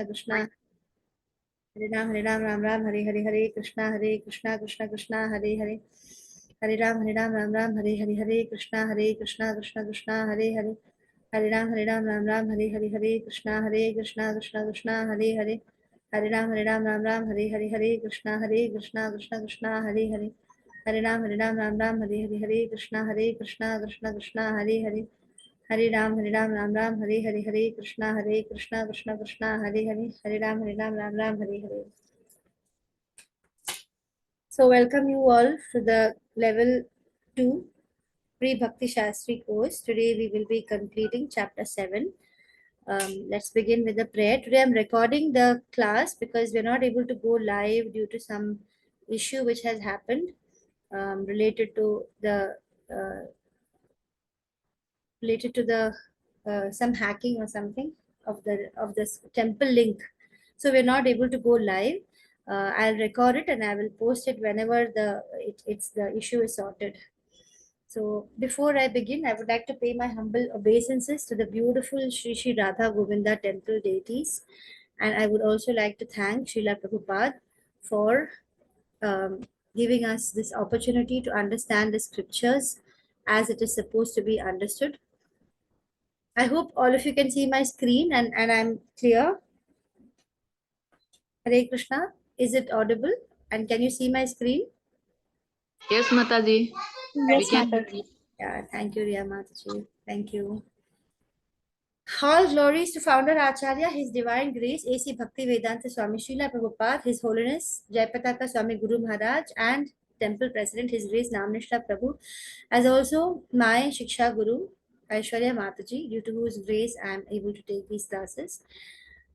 Krishna Krishna Hare Ram Ram Ram Hare Hare Hare Krishna Krishna Krishna Hare Hare Hare Ram Ram Ram Hare Hare Hare Krishna Krishna Krishna Hare Hare Hare Ram Ram Ram Hare Hare Hare Krishna Krishna Hare Hare Hare Ram Ram Ram Hare Hare Hare Krishna Krishna Hare Hare Hare Ram Ram Ram Hare Hare Hare Krishna Krishna Hare Hare Hare Ram Ram Ram Hare Hare Hare Krishna Krishna Hare Hare Hare Ram Ram Ram Hare Hare. So welcome you all to the level 2 Pre-Bhakti Shastri course. Today we will be completing chapter 7. Let's begin with the prayer. Today I'm recording the class because we're not able to go live due to some issue which has happened related to the some hacking or something of this temple link. So we're not able to go live. I'll record it and I will post it whenever the issue is sorted. So before I begin, I would like to pay my humble obeisances to the beautiful Sri Sri Radha Govinda temple deities, and I would also like to thank Srila Prabhupada for giving us this opportunity to understand the scriptures as it is supposed to be understood. I hope all of you can see my screen and I'm clear. Hare Krishna, is it audible? And can you see my screen? Yes, Mataji. Yes, Mataji. Yeah, thank you, Riya Mataji. Thank you. All glories to Founder Acharya, His Divine Grace, A.C. Bhaktivedanta Swami Srila Prabhupada, His Holiness Jayapataka Swami Guru Maharaj, and Temple President, His Grace Namnishta Prabhu, as also my Shiksha Guru, Aishwarya Mataji, due to whose grace I am able to take these classes.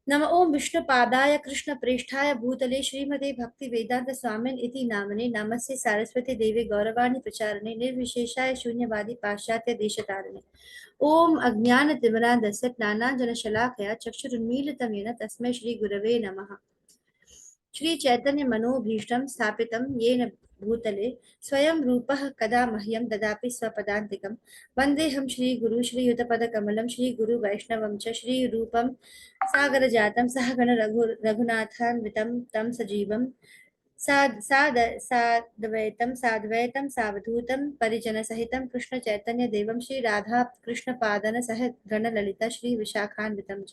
नम ओम विष्णु पादाय कृष्ण प्रेष्ठाय भूतले श्रीमते भक्ति वेदांत स्वामिन इति नामने नमस्ते सारस्वती देवी गौरवाणी प्रचारणे निर्विशेषाय शून्यवादी पाश्चात्य देशतारणे ओम अज्ञान तिमिरान्धस्य ज्ञानाञ्जन शलाकया चक्षुरुन्मीलितं येन तस्मै श्री गुरवे नमः श्री चैतन्य मनोभीष्टं स्थापितं येन भूतले स्वयं रूपः कदा मह्यं ददाति स्वपदान्तिकं वन्देऽहं श्री गुरु श्री युतपदकमलं श्री गुरु वैष्णवं च श्री रूपं सागरजातं सहगण रघुनाथान्वितं तं सजीवं साद्वैतं सावधूतं परिजनसहितं कृष्ण चैतन्य देवं श्री राधा कृष्ण पादन सह गण ललिता श्री विशाखान्वितं च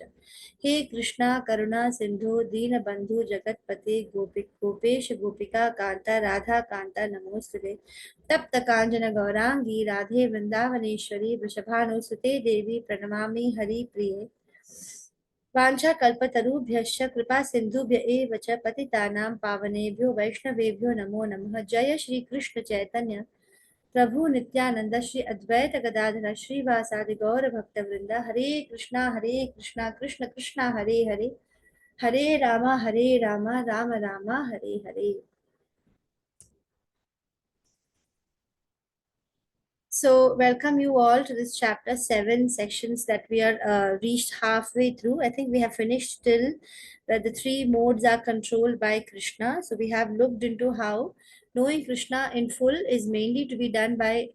हे कृष्णा करुणा सिंधु दीनबंधु जगतपते गोपेश गोपिका कांता राधा कांता नमोस्तुते तप्त कांचन गौरांगी राधे वृंदावनेश्वरी वृषभानुसुते देवी प्रणमामि हरि प्रिये वाञ्छा कल्पतरुभ्यश्च कृपा सिन्धुभ्य एव च पतितानां पावनेभ्यो वैष्णवेभ्यो नमो नमः जय श्री कृष्ण चैतन्य प्रभु नित्यानंद श्री अद्वैत गदाधर श्रीवासादि गौर भक्तवृंद हरे Krishna Krishna Krishna Hare Hare Hare Ram Ram Ram Hare Hare. So welcome you all to this chapter 7 sections that we are reached halfway through. I think we have finished till that the 3 modes are controlled by Krishna. So we have looked into how knowing Krishna in full is mainly to be done by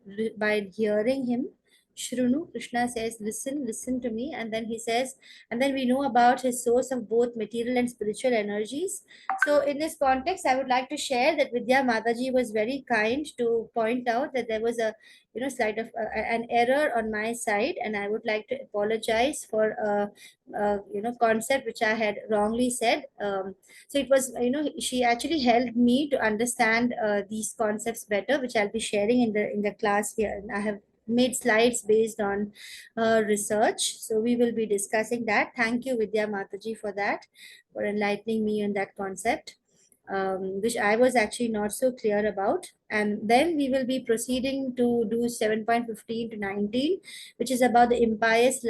hearing him. Shrunu, Krishna says, listen to me. And then he says, and then we know about his source of both material and spiritual energies. So in this context, I would like to share that Vidya Mataji was very kind to point out that there was a slight of an error on my side, and I would like to apologize for concept which I had wrongly said. So it was, she actually helped me to understand these concepts better, which I'll be sharing in the class here. And I have made slides based on research, so we will be discussing that. Thank you, Vidya Mataji, for that, for enlightening me on that concept, which I was actually not so clear about. And then we will be proceeding to do 7.15 to 19, which is about the impious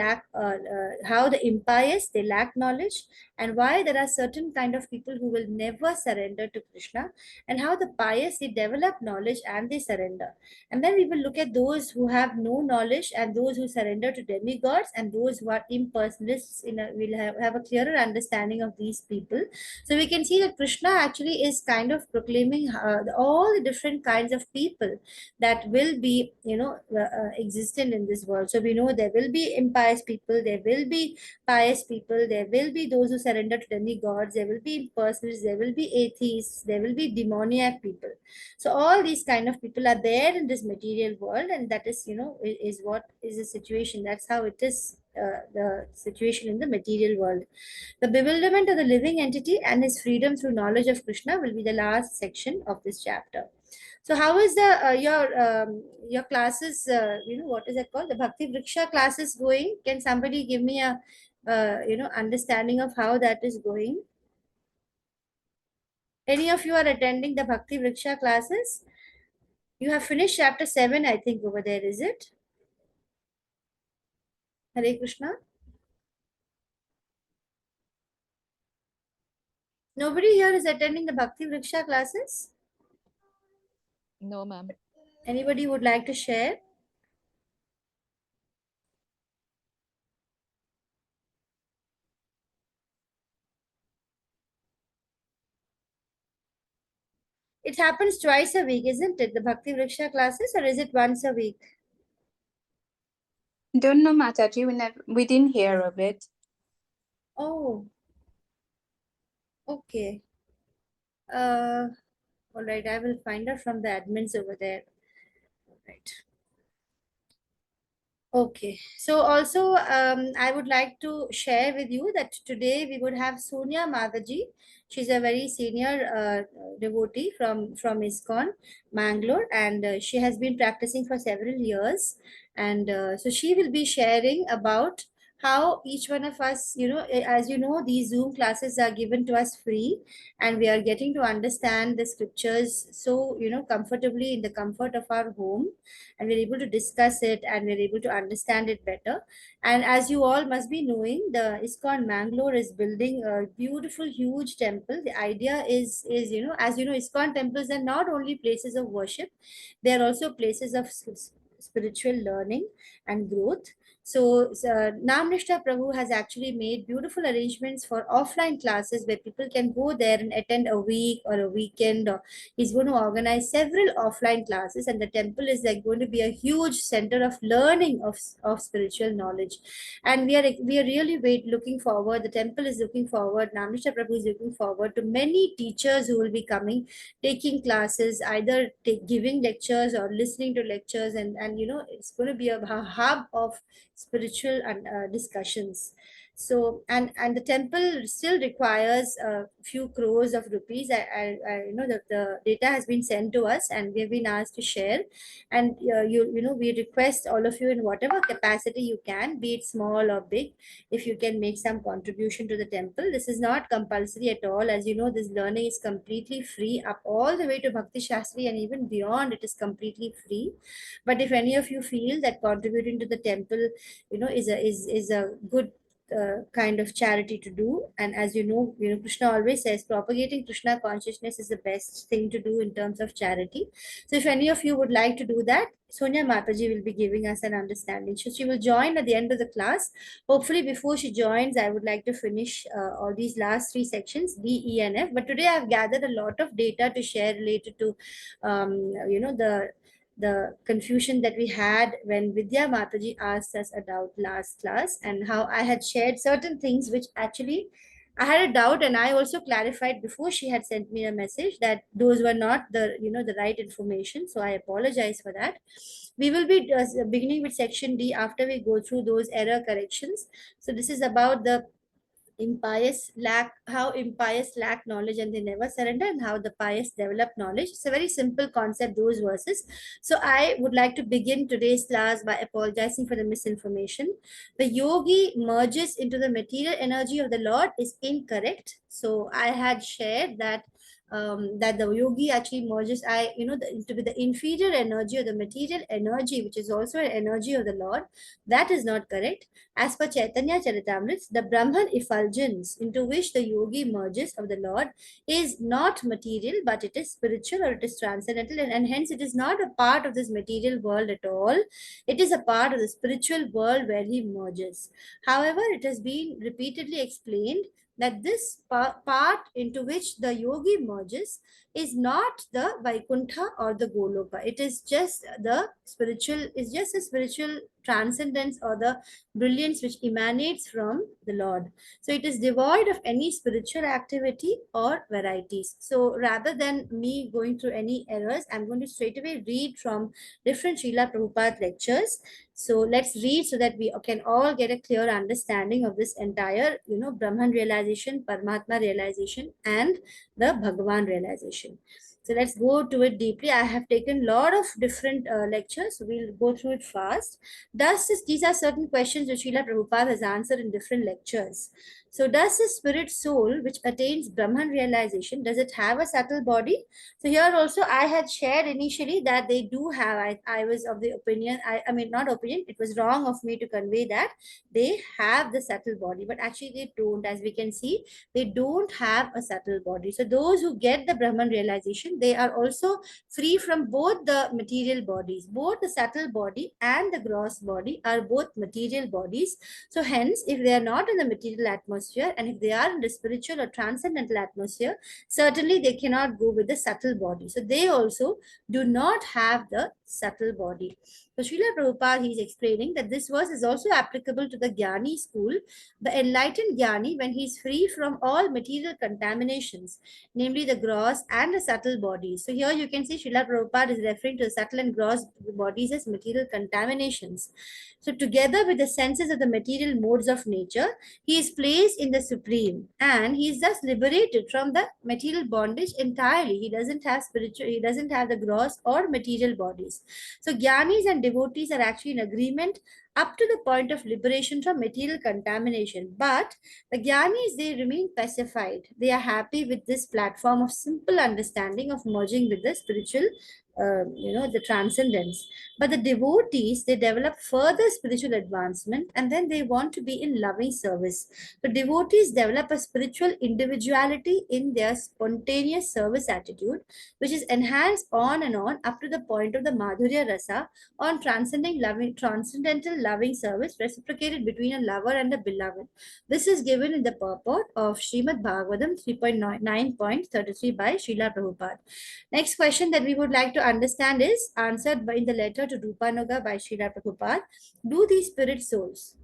how the impious, they lack knowledge, and why there are certain kind of people who will never surrender to Krishna, and how the pious, they develop knowledge and they surrender. And then we will look at those who have no knowledge and those who surrender to demigods, and those who are impersonalists. We'll have a clearer understanding of these people. So we can see that Krishna actually is kind of proclaiming all the different kinds of people that will be, existent in this world. So we know there will be impious people, there will be pious people, there will be those who surrender to demigods, there will be impersonalists, there will be atheists, there will be demoniac people. So all these kind of people are there in this material world, and that is, is what is the situation. That's how it is, the situation in the material world. The bewilderment of the living entity and his freedom through knowledge of Krishna will be the last section of this chapter. So how is the your classes, what is it called, the Bhakti Vriksha classes going? Can somebody give me a understanding of how that is going? Any of you are attending the Bhakti Vriksha classes? You have finished chapter 7, I think, over there, is it? Hare Krishna. Nobody here is attending the Bhakti Vriksha classes? No, ma'am. Anybody would like to share? It happens twice a week, isn't it? The Bhakti Vriksha classes, or is it once a week? Don't know, Mataji. We didn't hear of it. Oh, okay. Uh, all right. I will find out from the admins over there. All right. Okay. So also, I would like to share with you that today we would have Sonia Mataji. She's a very senior devotee from ISKCON, Mangalore, and she has been practicing for several years. And so she will be sharing about how each one of us, as you know, these Zoom classes are given to us free, and we are getting to understand the scriptures so, comfortably in the comfort of our home, and we're able to discuss it, and we're able to understand it better. And as you all must be knowing, the ISKCON Mangalore is building a beautiful, huge temple. The idea is, as you know, ISKCON temples are not only places of worship, they are also places of spiritual learning and growth. So, Namnishta Prabhu has actually made beautiful arrangements for offline classes where people can go there and attend a week or a weekend, or he's going to organize several offline classes, and the temple is like going to be a huge center of learning of spiritual knowledge. And we are really looking forward. The temple is looking forward. Namishta Prabhu is looking forward to many teachers who will be coming, taking classes, either giving lectures or listening to lectures, and it's going to be a hub of spiritual and discussions. So, and the temple still requires a few crores of rupees. I know that the data has been sent to us, and we have been asked to share. And we request all of you, in whatever capacity you can, be it small or big, if you can make some contribution to the temple. This is not compulsory at all. As you know, this learning is completely free, up all the way to Bhakti Shastri, and even beyond, it is completely free. But if any of you feel that contributing to the temple, is a good kind of charity to do. And as Krishna always says, propagating Krishna consciousness is the best thing to do in terms of charity. So if any of you would like to do that, Sonia Mataji will be giving us an understanding. So she will join at the end of the class. Hopefully, before she joins, I would like to finish all these last three sections, D, E, and F. But today I've gathered a lot of data to share related to, the confusion that we had when Vidya Mataji asked us a doubt last class, and how I had shared certain things which actually I had a doubt, and I also clarified before she had sent me a message that those were not the right information. So I apologize for that. We will be beginning with section D after we go through those error corrections. So this is about the impious lack knowledge and they never surrender, and how the pious develop knowledge. It's a very simple concept, those verses. So I would like to begin today's class by apologizing for the misinformation. The yogi merges into the material energy of the Lord is incorrect. So I had shared that the yogi actually merges into the inferior energy or the material energy, which is also an energy of the Lord. That is not correct. As per Chaitanya Charitamrita, the Brahman effulgence into which the yogi merges of the Lord is not material, but it is spiritual, or it is transcendental, and hence it is not a part of this material world at all. It is a part of the spiritual world where he merges. However, it has been repeatedly explained that this part into which the yogi merges is not the Vaikuntha or the Goloka. It is just the spiritual, is just a spiritual transcendence or the brilliance which emanates from the Lord. So it is devoid of any spiritual activity or varieties. So rather than me going through any errors, I'm going to straight away read from different Srila Prabhupada lectures. So let's read so that we can all get a clear understanding of this entire, Brahman realization, Paramatma realization, and the Bhagavan realization. So let's go to it deeply. I have taken a lot of different lectures. So we'll go through it fast. These are certain questions which Srila Prabhupada has answered in different lectures. So does the spirit soul which attains Brahman realization, does it have a subtle body? So here also I had shared initially that they do have, I was of the opinion, I mean not opinion, it was wrong of me to convey that they have the subtle body, but actually they don't. As we can see, they don't have a subtle body. So those who get the Brahman realization, they are also free from both the material bodies. Both the subtle body and the gross body are both material bodies. So hence, if they are not in the material atmosphere and if they are in the spiritual or transcendental atmosphere, certainly they cannot go with the subtle body. So they also do not have the subtle body. So Srila Prabhupada, he is explaining that this verse is also applicable to the Jnani school, the enlightened Jnani, when he is free from all material contaminations, namely the gross and the subtle bodies. So here you can see Srila Prabhupada is referring to the subtle and gross bodies as material contaminations. So together with the senses of the material modes of nature, he is placed in the supreme and he is thus liberated from the material bondage entirely. He doesn't have the gross or material bodies. So Jnanis and devotees are actually in agreement up to the point of liberation from material contamination. But the Jnanis, they remain pacified. They are happy with this platform of simple understanding of merging with the spiritual, the transcendence. But the devotees, they develop further spiritual advancement and then they want to be in loving service. The devotees develop a spiritual individuality in their spontaneous service attitude, which is enhanced on and on up to the point of the Madhurya Rasa on transcendental loving service reciprocated between a lover and a beloved. This is given in the purport of Srimad Bhagavatam 3.9.33 by Srila Prabhupada. Next question that we would like to understand is answered in the letter to Rupanuga by Srila Prabhupada. Do these spirit souls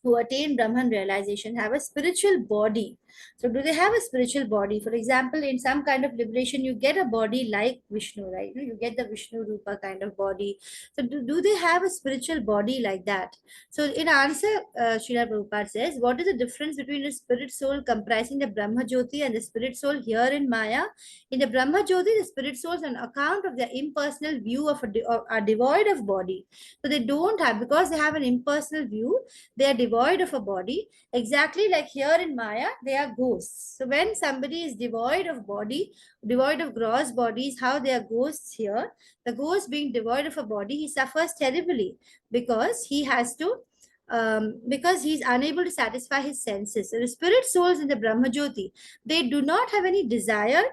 who attain Brahman realization have a spiritual body? So do they have a spiritual body? For example, in some kind of liberation, you get a body like Vishnu, right? You get the Vishnu Rupa kind of body. So do they have a spiritual body like that? So in answer, Srila Prabhupada says, what is the difference between a spirit soul comprising the Brahma Jyoti and the spirit soul here in Maya? In the Brahma Jyoti, the spirit souls, on account of their impersonal view are devoid of body. So they don't have, because they have an impersonal view, they are devoid of a body. Exactly like here in Maya, they are ghosts. So when somebody is devoid of body, devoid of gross bodies, how they are ghosts here, the ghost being devoid of a body, he suffers terribly because he has to because he is unable to satisfy his senses. So the spirit souls in the Brahma Jyoti, they do not have any desire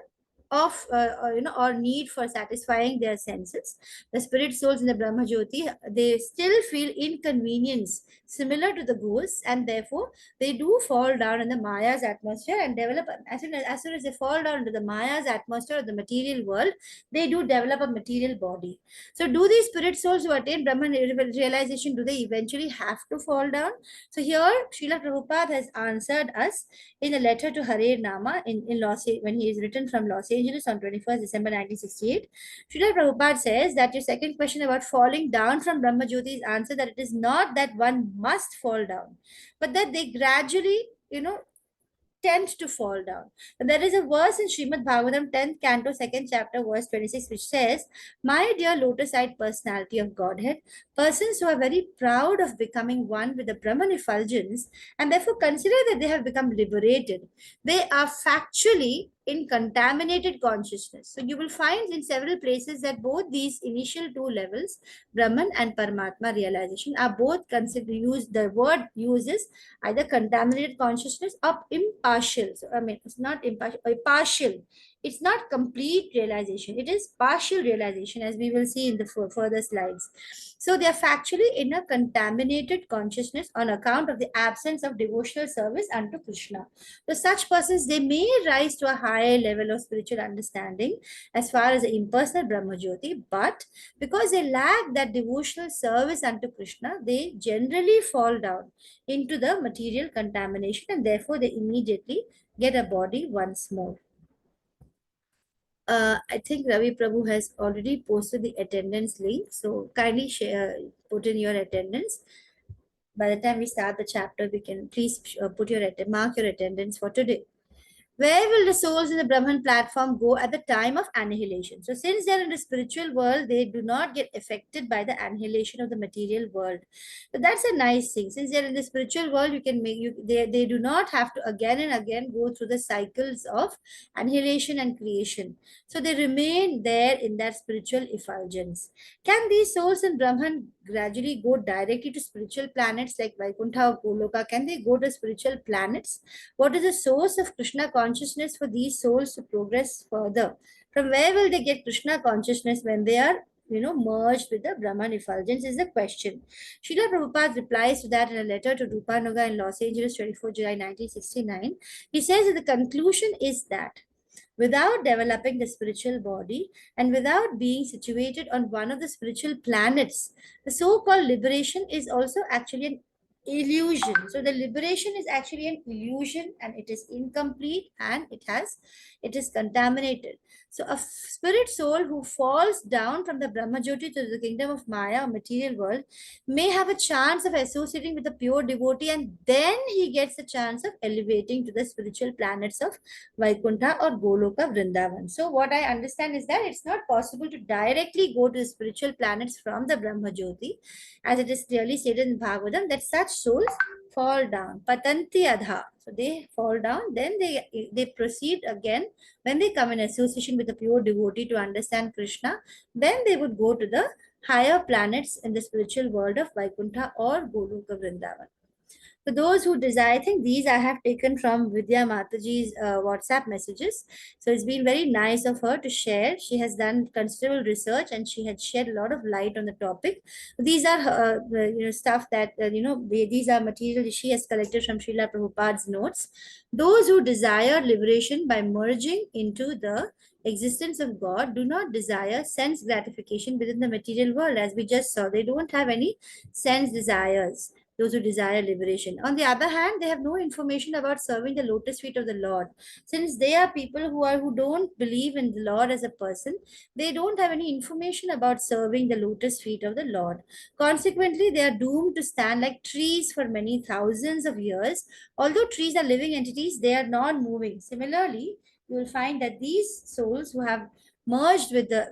of or need for satisfying their senses. The spirit souls in the Brahma Jyoti, they still feel inconvenience similar to the ghosts, and therefore they do fall down in the Maya's atmosphere and develop, as soon as they fall down into the Maya's atmosphere of the material world, they do develop a material body. So do these spirit souls who attain Brahman realization, do they eventually have to fall down? So here Srila Prabhupada has answered us in a letter to Hare Nama in when he is written from Los Angeles on 21st December 1968. Srila Prabhupada says that your second question about falling down from Brahma Jyoti is answered that it is not that one must fall down, but that they gradually, tend to fall down. And there is a verse in Srimad Bhagavatam 10th canto 2nd chapter verse 26 which says, my dear lotus-eyed personality of Godhead, persons who are very proud of becoming one with the Brahman effulgence and therefore consider that they have become liberated, they are factually in contaminated consciousness. So you will find in several places that both these initial two levels, Brahman and Paramatma realization, are both considered, the word uses either contaminated consciousness or impartial. So I mean, it's not impartial, or partial. It's not complete realization, it is partial realization, as we will see in the further slides. So they are factually in a contaminated consciousness on account of the absence of devotional service unto Krishna. So such persons, they may rise to a higher level of spiritual understanding as far as the impersonal Brahmajyoti, but because they lack that devotional service unto Krishna, they generally fall down into the material contamination, and therefore they immediately get a body once more. I think Ravi Prabhu has already posted the attendance link, so kindly share, put in your attendance. By the time we start the chapter, we can please mark your attendance for today. Where will the souls in the Brahman platform go at the time of annihilation? So, since they are in the spiritual world, they do not get affected by the annihilation of the material world. So that's a nice thing. Since they are in the spiritual world, you can make they do not have to again and again go through the cycles of annihilation and creation. So they remain there in that spiritual effulgence. Can these souls in Brahman gradually go directly to spiritual planets like Vaikuntha or Goloka? Can they go to spiritual planets? What is the source of Krishna consciousness for these souls to progress further? From where will they get Krishna consciousness when they are, merged with the Brahman effulgence is the question. Srila Prabhupada replies to that in a letter to Rupanuga in Los Angeles, 24 July 1969. He says that the conclusion is that without developing the spiritual body and without being situated on one of the spiritual planets, the so-called liberation is also actually an illusion. So the liberation is actually an illusion, and it is incomplete, and it is contaminated. So a spirit soul who falls down from the Brahmajyoti to the kingdom of Maya or material world may have a chance of associating with a pure devotee, and then he gets the chance of elevating to the spiritual planets of Vaikuntha or Goloka Vrindavan. So what I understand is that it's not possible to directly go to the spiritual planets from the Brahmajyoti, as it is clearly stated in Bhagavatam that such souls fall down. Patanti adha. So they fall down, then they proceed again. When they come in association with a pure devotee to understand Krishna, then they would go to the higher planets in the spiritual world of Vaikuntha or Goloka Vrindavan. For those who desire, I think these I have taken from Vidya Mataji's WhatsApp messages. So it's been very nice of her to share. She has done considerable research and she had shed a lot of light on the topic. These are stuff that these are material she has collected from Srila Prabhupada's notes. Those who desire liberation by merging into the existence of God do not desire sense gratification within the material world, as we just saw. They don't have any sense desires, those who desire liberation. On the other hand, they have no information about serving the lotus feet of the Lord. Since they are people who don't believe in the Lord as a person, they don't have any information about serving the lotus feet of the Lord. Consequently, they are doomed to stand like trees for many thousands of years. Although trees are living entities, they are non-moving. Similarly, you will find that these souls who have merged with the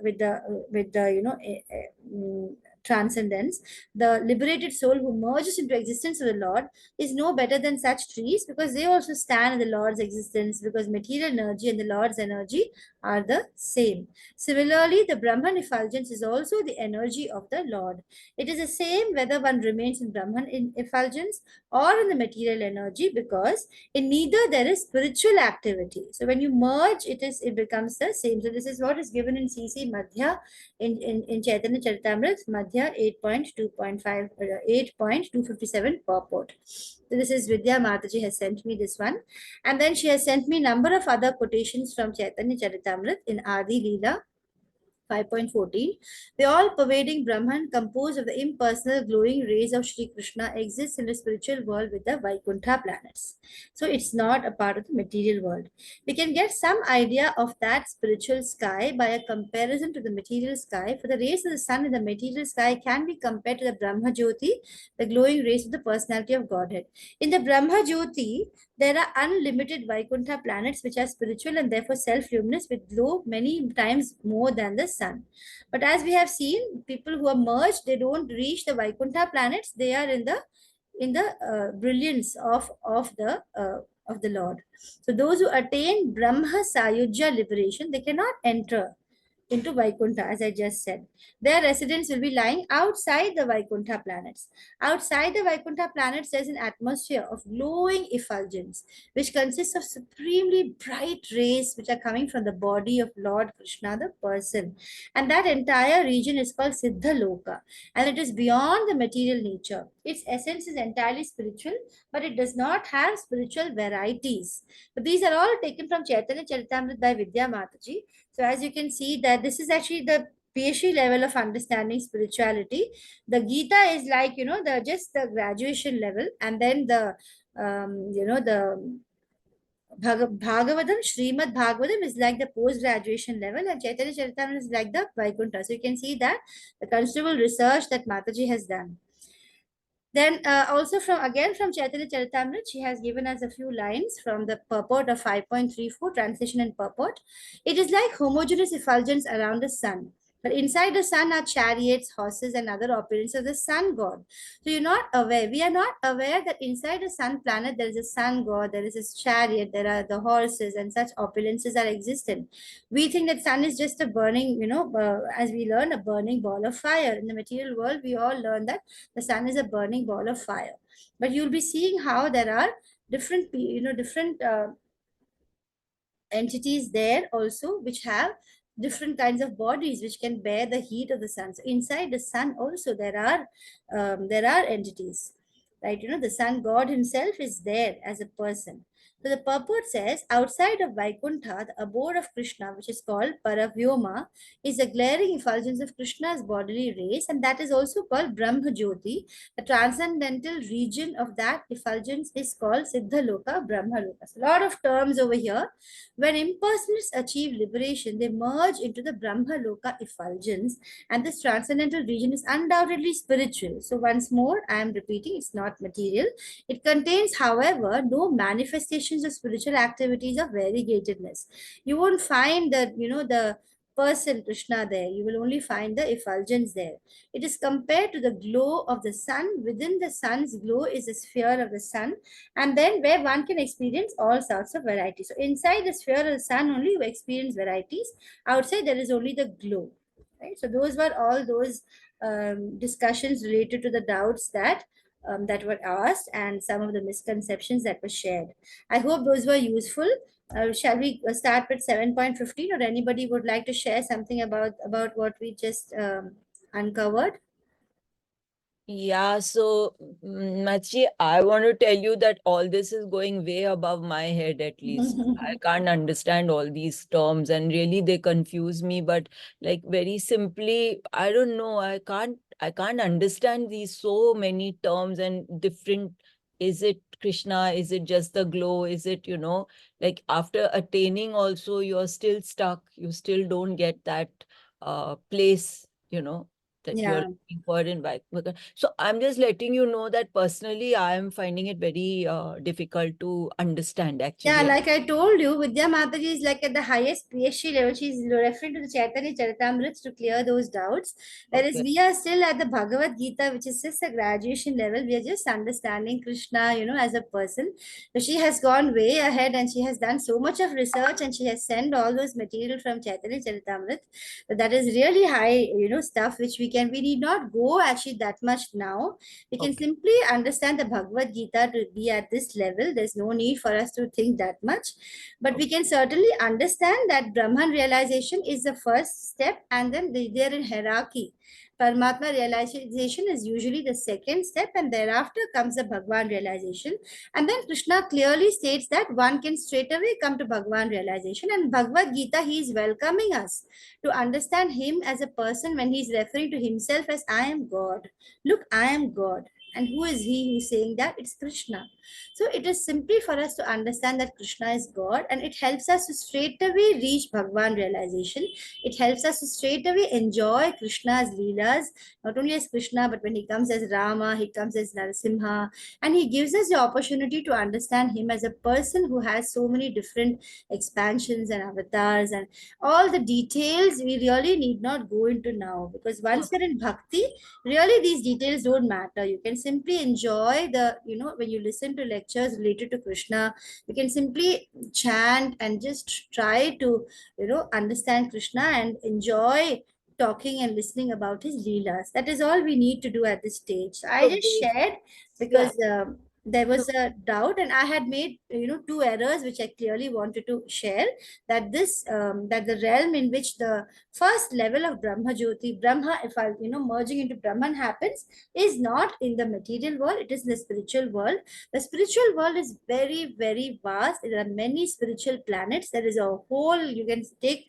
transcendence, the liberated soul who merges into existence of the Lord is no better than such trees, because they also stand in the Lord's existence, because material energy and the Lord's energy are the same. Similarly, the Brahman effulgence is also the energy of the Lord. It is the same whether one remains in Brahman in effulgence or in the material energy, because in neither there is spiritual activity. So when you merge, it becomes the same. So this is what is given in CC Madhya in Chaitanya Charitamrita Madhya 8.2.5 8.257 purport. So this is Vidya Mataji has sent me this one, and then she has sent me number of other quotations from Chaitanya Charitamrita in Adi Leela 5.14. The all-pervading Brahman, composed of the impersonal glowing rays of Sri Krishna, exists in the spiritual world with the Vaikuntha planets. So it's not a part of the material world. We can get some idea of that spiritual sky by a comparison to the material sky. For the rays of the sun in the material sky can be compared to the Brahma Jyoti, the glowing rays of the personality of Godhead. In the Brahma Jyoti, there are unlimited Vaikuntha planets which are spiritual and therefore self-luminous, with glow many times more than the sun. But as we have seen, people who are merged, they don't reach the Vaikuntha planets. They are in the brilliance of the Lord. So those who attain Brahma Sayujya liberation, they cannot enter into Vaikuntha, as I just said. Their residence will be lying outside the Vaikuntha planets. Outside the Vaikuntha planets, there's an atmosphere of glowing effulgence, which consists of supremely bright rays which are coming from the body of Lord Krishna, the person. And that entire region is called Siddha Loka, and it is beyond the material nature. Its essence is entirely spiritual, but it does not have spiritual varieties. But these are all taken from Chaitanya Charitamrita by Vidya Mataji. So as you can see that this is actually the PhD level of understanding spirituality. The Gita is like, the just the graduation level, and then the the Bhagavatam, Srimad Bhagavatam is like the post-graduation level, and Chaitanya Charitamrita is like the Vaikuntha. So you can see that the considerable research that Mataji has done. Then also from Chaitanya Charitamrita, she has given us a few lines from the purport of 5.34, translation and purport. It is like homogeneous effulgence around the sun. But inside the sun are chariots, horses, and other opulence of the sun god. So you're not aware, we are not aware that inside the sun planet there is a sun god, there is a chariot, there are the horses, and such opulences are existent. We think that sun is just a burning, as we learn, a burning ball of fire. In the material world, we all learn that the sun is a burning ball of fire. But you'll be seeing how there are different, different entities there also, which have different kinds of bodies which can bear the heat of the sun. So inside the sun also there are entities, right? The sun god himself is there as a person. So the purport says, outside of Vaikuntha, the abode of Krishna, which is called Paravyoma, is a glaring effulgence of Krishna's bodily rays, and that is also called Brahma Jyoti. The transcendental region of that effulgence is called Siddhaloka, Brahmaloka. So a lot of terms over here. When impersonalists achieve liberation, they merge into the Brahmaloka effulgence, and this transcendental region is undoubtedly spiritual. So once more, I am repeating, it's not material. It contains, however, no manifestations of spiritual activities of variegatedness. You won't find that, the person Krishna there. You will only find the effulgence there. It is compared to the glow of the sun. Within the sun's glow is a sphere of the sun, and then where one can experience all sorts of varieties. So inside the sphere of the sun only you experience varieties. Outside there is only the glow. Right? So those were all those discussions related to the doubts that were asked, and some of the misconceptions that were shared. I hope those were useful. Shall we start with 7.15, or anybody would like to share something about what we just uncovered? Yeah, so Machi, I want to tell you that all this is going way above my head, at least. I can't understand all these terms, and really they confuse me, but like very simply, I don't know, I can't understand these so many terms and different. Is it Krishna? Is it just the glow? Is it, like after attaining also, you're still stuck. You still don't get that place, that you're Yeah. looking for in Vaikuntha. So I'm just letting you know that personally, I am finding it very difficult to understand, actually. Yeah, like I told you, Vidya Mataji is like at the highest PhD level. She's referring to the Chaitanya Charitamrita to clear those doubts. Whereas Okay. we are still at the Bhagavad Gita, which is just a graduation level. We are just understanding Krishna, as a person. So she has gone way ahead, and she has done so much of research, and she has sent all those material from Chaitanya Charitamrita. That is really high, stuff which we need not go actually that much now. We can Okay. simply understand the Bhagavad Gita to be at this level. There's no need for us to think that much. But we can certainly understand that Brahman realization is the first step, and then they're in hierarchy. Paramatma realization is usually the second step, and thereafter comes the Bhagwan realization. And then Krishna clearly states that one can straight away come to Bhagwan realization. And Bhagavad Gita, he is welcoming us to understand him as a person when he's referring to himself as I am God. Look, I am God. And who is he who's saying that? It's Krishna. So it is simply for us to understand that Krishna is God, and it helps us to straight away reach Bhagwan realization. It helps us to straight away enjoy Krishna's leelas, not only as Krishna, but when he comes as Rama, he comes as Narasimha, and he gives us the opportunity to understand him as a person who has so many different expansions and avatars, and all the details we really need not go into now, because once you're in bhakti, really these details don't matter. You can simply enjoy the, when you listen to lectures related to Krishna, you can simply chant and just try to, understand Krishna and enjoy talking and listening about his leelas. That is all we need to do at this stage. So I So just shared yeah. because there was a doubt, and I had made, two errors which I clearly wanted to share. That that the realm in which the first level of Brahma Jyoti, Brahma, if I, merging into Brahman happens, is not in the material world, it is in the spiritual world. The spiritual world is very, very vast. There are many spiritual planets. There is a whole, you can take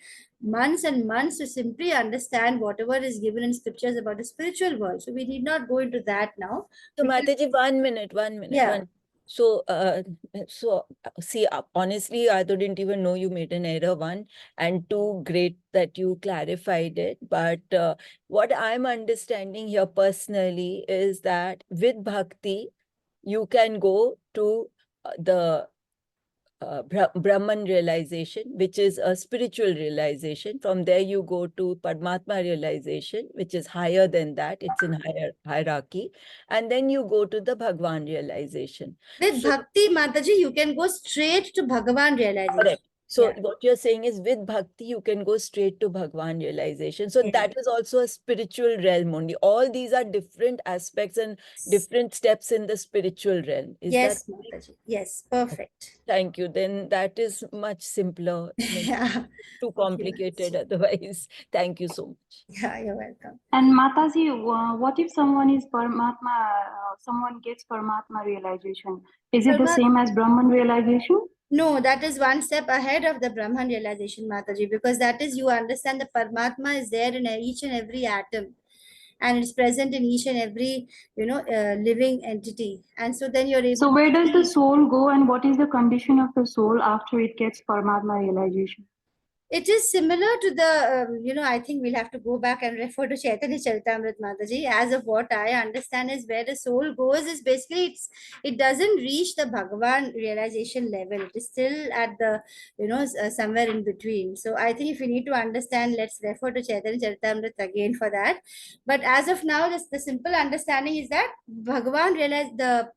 months and months to simply understand whatever is given in scriptures about the spiritual world. So we need not go into that now. So We can- Mataji, 1 minute, 1 minute, Yeah. So, see, honestly, I didn't even know you made an error, one, and two, great that you clarified it. But what I'm understanding here personally is that with bhakti, you can go to the Brahman realization, which is a spiritual realization. From there, you go to Padmatma realization, which is higher than that. It's in higher hierarchy. And then you go to the Bhagwan realization. With So, Bhakti, Mataji, you can go straight to Bhagavan realization. correct. So Yeah. what you're saying is with bhakti, you can go straight to Bhagwan realization. So Yeah. that is also a spiritual realm only. All these are different aspects and different steps in the spiritual realm. Is that Yes, right? Mataji. Yes, perfect. Thank you. Then that is much simpler. Yeah. Too Thank you. complicated otherwise. Thank you so much. Yeah, you're welcome. And Mataji, what if someone is Paramatma, someone gets Paramatma realization? Is it the same as Brahman realization? No, that is one step ahead of the Brahman realization, Mataji, because that is, you understand the Paramatma is there in each and every atom, and it's present in each and every, living entity. And so then you're able So where does the soul go, and what is the condition of the soul after it gets Paramatma realization? It is similar to the, I think we'll have to go back and refer to Chaitanya Charitamrita, Mataji. As of what I understand is where the soul goes is basically it doesn't reach the Bhagavan realization level. It is still at the, somewhere in between. So I think if we need to understand, let's refer to Chaitanya Charitamrita again for that. But as of now, the simple understanding is that Bhagavan the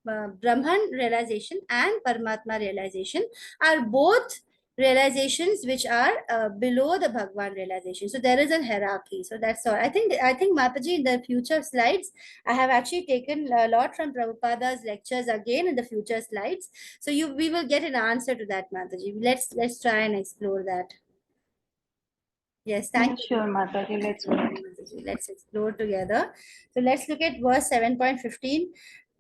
Brahman realization and Paramatma realization are both realizations which are below the Bhagwan realization. So there is a hierarchy. So that's all. I think Mataji, in the future slides, I have actually taken a lot from Prabhupada's lectures again in the future slides. So we will get an answer to that, Mataji. Let's try and explore that. Yes, thank you. Sure, Mataji, let's go. Let's explore together. So let's look at verse 7.15.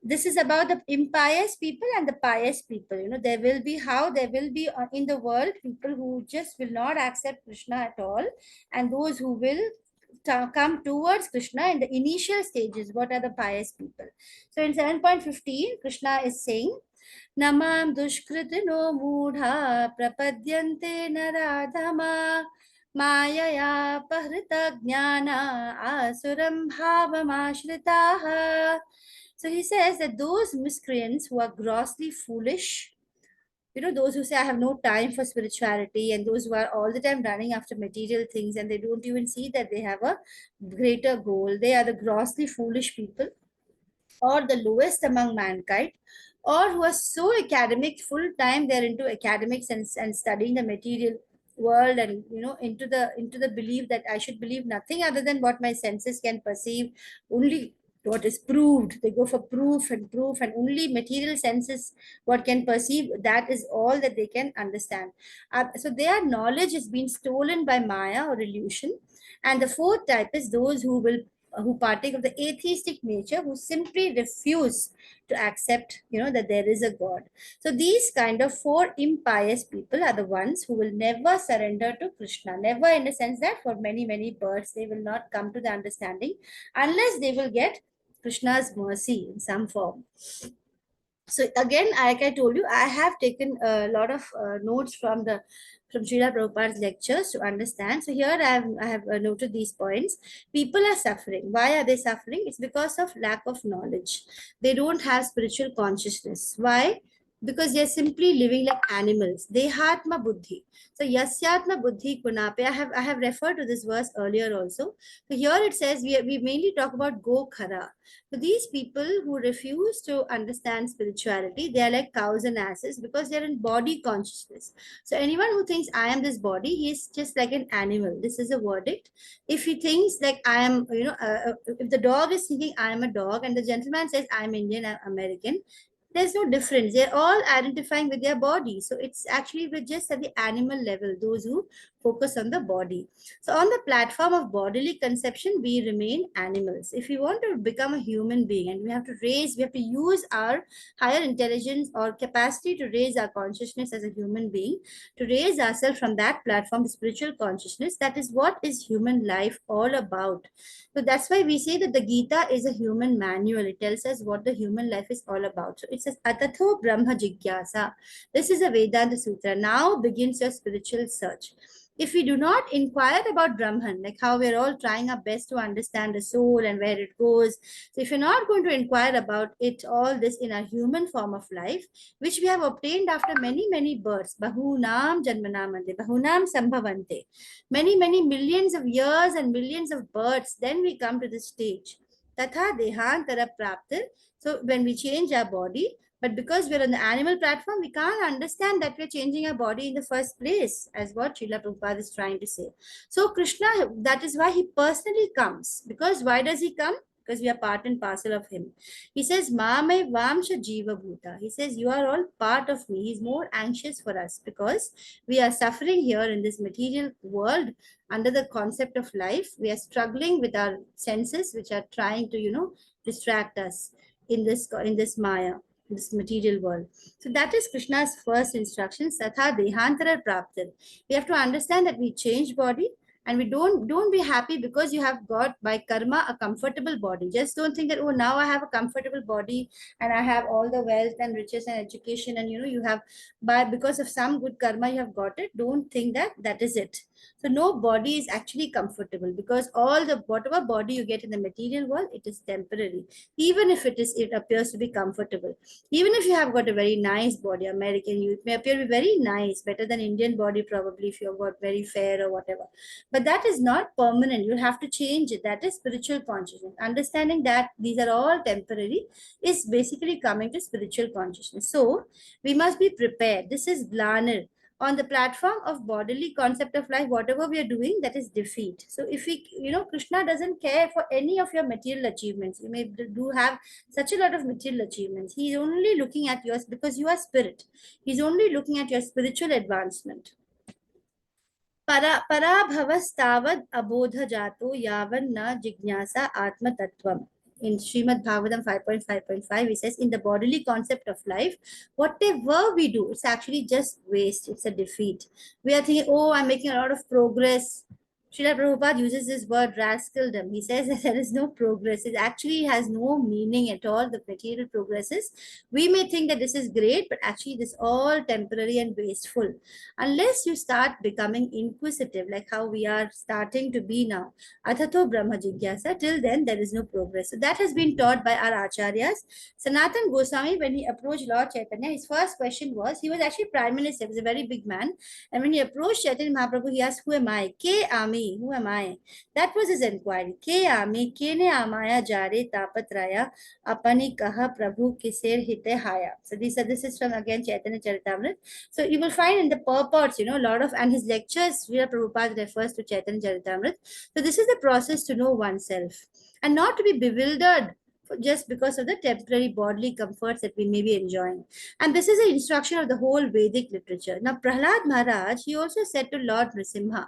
This is about the impious people and the pious people. There will be in the world people who just will not accept Krishna at all, and those who will come towards Krishna in the initial stages. What are the pious people? So in 7.15, Krishna is saying, Namam dushkritino mudha prapadyante naradhama Mayaya pahrita jnana asuram bhavamashritah. So he says that those miscreants who are grossly foolish, those who say, I have no time for spirituality, and those who are all the time running after material things and they don't even see that they have a greater goal, they are the grossly foolish people, or the lowest among mankind, or who are so academic full time, they're into academics and studying the material world, and into the belief that I should believe nothing other than what my senses can perceive, only what is proved. They go for proof and proof, and only material senses what can perceive, that is all that they can understand. So their knowledge has been stolen by Maya or illusion. And the fourth type is those who partake of the atheistic nature, who simply refuse to accept, that there is a God. So these kind of four impious people are the ones who will never surrender to Krishna. Never, in the sense that for many, many births, they will not come to the understanding unless they will get Krishna's mercy in some form. So again, like I told you, I have taken a lot of notes from Srila Prabhupada's lectures to understand. So here I have noted these points. People are suffering. Why are they suffering? It's because of lack of knowledge. They don't have spiritual consciousness. Why? because they're simply living like animals. Dehatma buddhi. So yasyatma buddhi kunape. I have referred to this verse earlier also. So here it says we mainly talk about go khara. So these people who refuse to understand spirituality, they are like cows and asses because they're in body consciousness. So anyone who thinks I am this body, he is just like an animal. This is a verdict. If he thinks like I am, if the dog is thinking I am a dog and the gentleman says I'm Indian, I'm American, there's no difference. They're all identifying with their body. So it's actually with just at the animal level, those who focus on the body. So on the platform of bodily conception, we remain animals. If we want to become a human being and we have to use our higher intelligence or capacity to raise our consciousness as a human being, to raise ourselves from that platform to spiritual consciousness. That is what is human life all about. So that's why we say that the Gita is a human manual. It tells us what the human life is all about. So it says, Atatho Brahma Jigyasa. This is a Vedanta Sutra. Now begins your spiritual search. If we do not inquire about Brahman, like how we're all trying our best to understand the soul and where it goes. So if you're not going to inquire about it, all this in our human form of life, which we have obtained after many, many births, Bahunam Janmanamante, Bahunam Sambhavante, many millions of years and millions of births, then we come to this stage. Tatha Dehantara Praptir. So when we change our body, but because we're on the animal platform, we can't understand that we're changing our body in the first place, as what Srila Prabhupada is trying to say. So Krishna, that is why he personally comes. Because why does he come? Because we are part and parcel of him. He says, Mame Vamsha Jiva Bhuta. He says, you are all part of me. He's more anxious for us because we are suffering here in this material world under the concept of life. We are struggling with our senses, which are trying to, distract us in this Maya, this material world. So that is Krishna's first instruction, Satha Dehantara Praptir. We have to understand that we change body, and we don't be happy because you have got by karma a comfortable body. Just don't think that, oh, now I have a comfortable body and I have all the wealth and riches and education, and you have, because of some good karma you have got it. Don't think that that is it. So no body is actually comfortable, because whatever body you get in the material world, it is temporary. Even if it appears to be comfortable. Even if you have got a very nice body, American, you may appear to be very nice, better than Indian body probably if you've got very fair or whatever. But that is not permanent. You have to change it. That is spiritual consciousness. Understanding that these are all temporary is basically coming to spiritual consciousness. So we must be prepared. This is Glanir. On the platform of bodily concept of life, whatever we are doing, that is defeat. So if Krishna doesn't care for any of your material achievements. You may do have such a lot of material achievements. He's only looking at yours because you are spirit. He's only looking at your spiritual advancement. Parabhavastavad abodha jato yavan na jignasa atma tattvam. In Srimad Bhagavatam 5.5.5, he says, in the bodily concept of life, whatever we do, it's actually just waste. It's a defeat. We are thinking, oh, I'm making a lot of progress. Srila Prabhupada uses this word rascaldom. He says that there is no progress. It actually has no meaning at all, the material progresses. We may think that this is great, but actually this is all temporary and wasteful. Unless you start becoming inquisitive, like how we are starting to be now. Athato Brahma Jigyasa, till then there is no progress. So that has been taught by our acharyas. Sanatan Goswami, when he approached Lord Chaitanya, his first question was, he was actually Prime Minister, he was a very big man. And when he approached Chaitanya Mahaprabhu, he asked, who am I? Ke Ami? Who am I? That was his inquiry. Ke Ami? Ke ne amaya jare tapatraya apani kaha prabhu kiser hite haya. So this is from again Chaitanya Charitamrita. So you will find in the purports, a lot of, and his lectures, Srila Prabhupada refers to Chaitanya Charitamrita. So this is the process to know oneself and not to be bewildered just because of the temporary bodily comforts that we may be enjoying. And this is the instruction of the whole Vedic literature. Now, Prahlad Maharaj, he also said to Lord Nrsimha,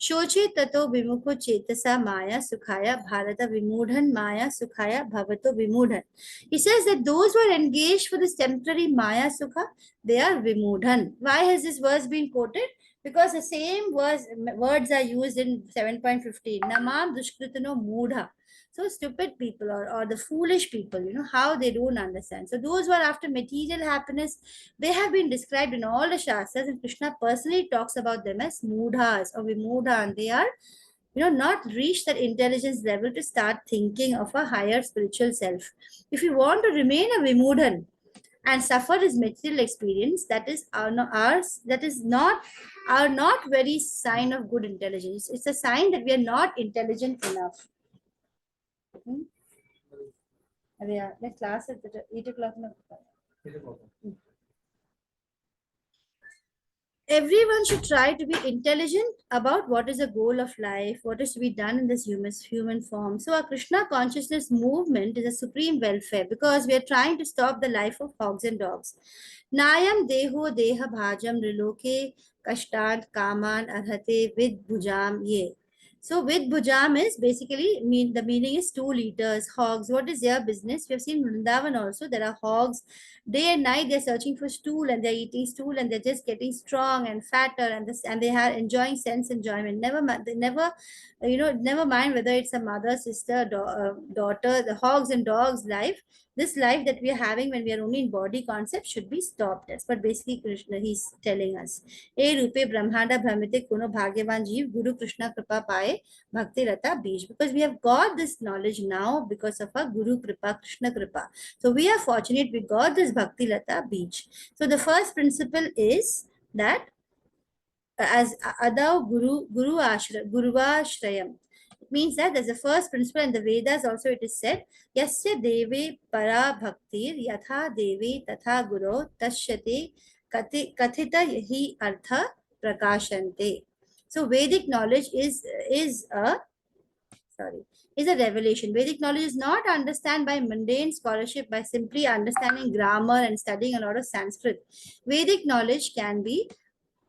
Shoche tato vimukho chetasa maya sukhaya bharata vimudhan maya sukhaya bhavato vimudhan. He says that those who are engaged for this temporary maya sukha, they are vimudhan. Why has this verse been quoted? Because the same words are used in 7.15. Namam dushkritano mudha. So stupid people or the foolish people, how they don't understand. So those who are after material happiness, they have been described in all the Shastras, and Krishna personally talks about them as mudhas or vimudhan. They are, not reached that intelligence level to start thinking of a higher spiritual self. If you want to remain a vimudhan, and suffer is material experience, that is ours, that is not are not very sign of good intelligence. It's a sign that we are not intelligent enough. Hmm? Yeah, next class at 8 o'clock. Everyone should try to be intelligent about what is the goal of life, what is to be done in this human form. So our Krishna consciousness movement is a supreme welfare because we are trying to stop the life of hogs and dogs. Nayam deho deha bhajam riloke kashtant kaman arhate vid bhujam ye. So with bhujam is basically the meaning is 2 liters. Hogs, what is their business? We have seen Vrindavan also. There are hogs. Day and night they're searching for stool and they're eating stool and they're just getting strong and fatter and they are enjoying sense enjoyment. They never, never mind whether it's a mother, sister, daughter, the hogs and dogs life. This life that we are having when we are only in body concept should be stopped. That's what basically Krishna he's telling us. E rupe brahmanda brahmite kuno bhagyavan jeev guru Krishna kripa paye bhakti rata bij. Because we have got this knowledge now because of our guru kripa, Krishna kripa. So we are fortunate we got this bhakti lata bij. So the first principle is that as adav guru ashrayam. It means that there's a first principle in the Vedas also it is said, Yasya deve para bhaktir yatha deve tatha guru tashyate kathita hi artha prakashante. So Vedic knowledge is a revelation. Vedic knowledge is not understood by mundane scholarship by simply understanding grammar and studying a lot of Sanskrit. Vedic knowledge can be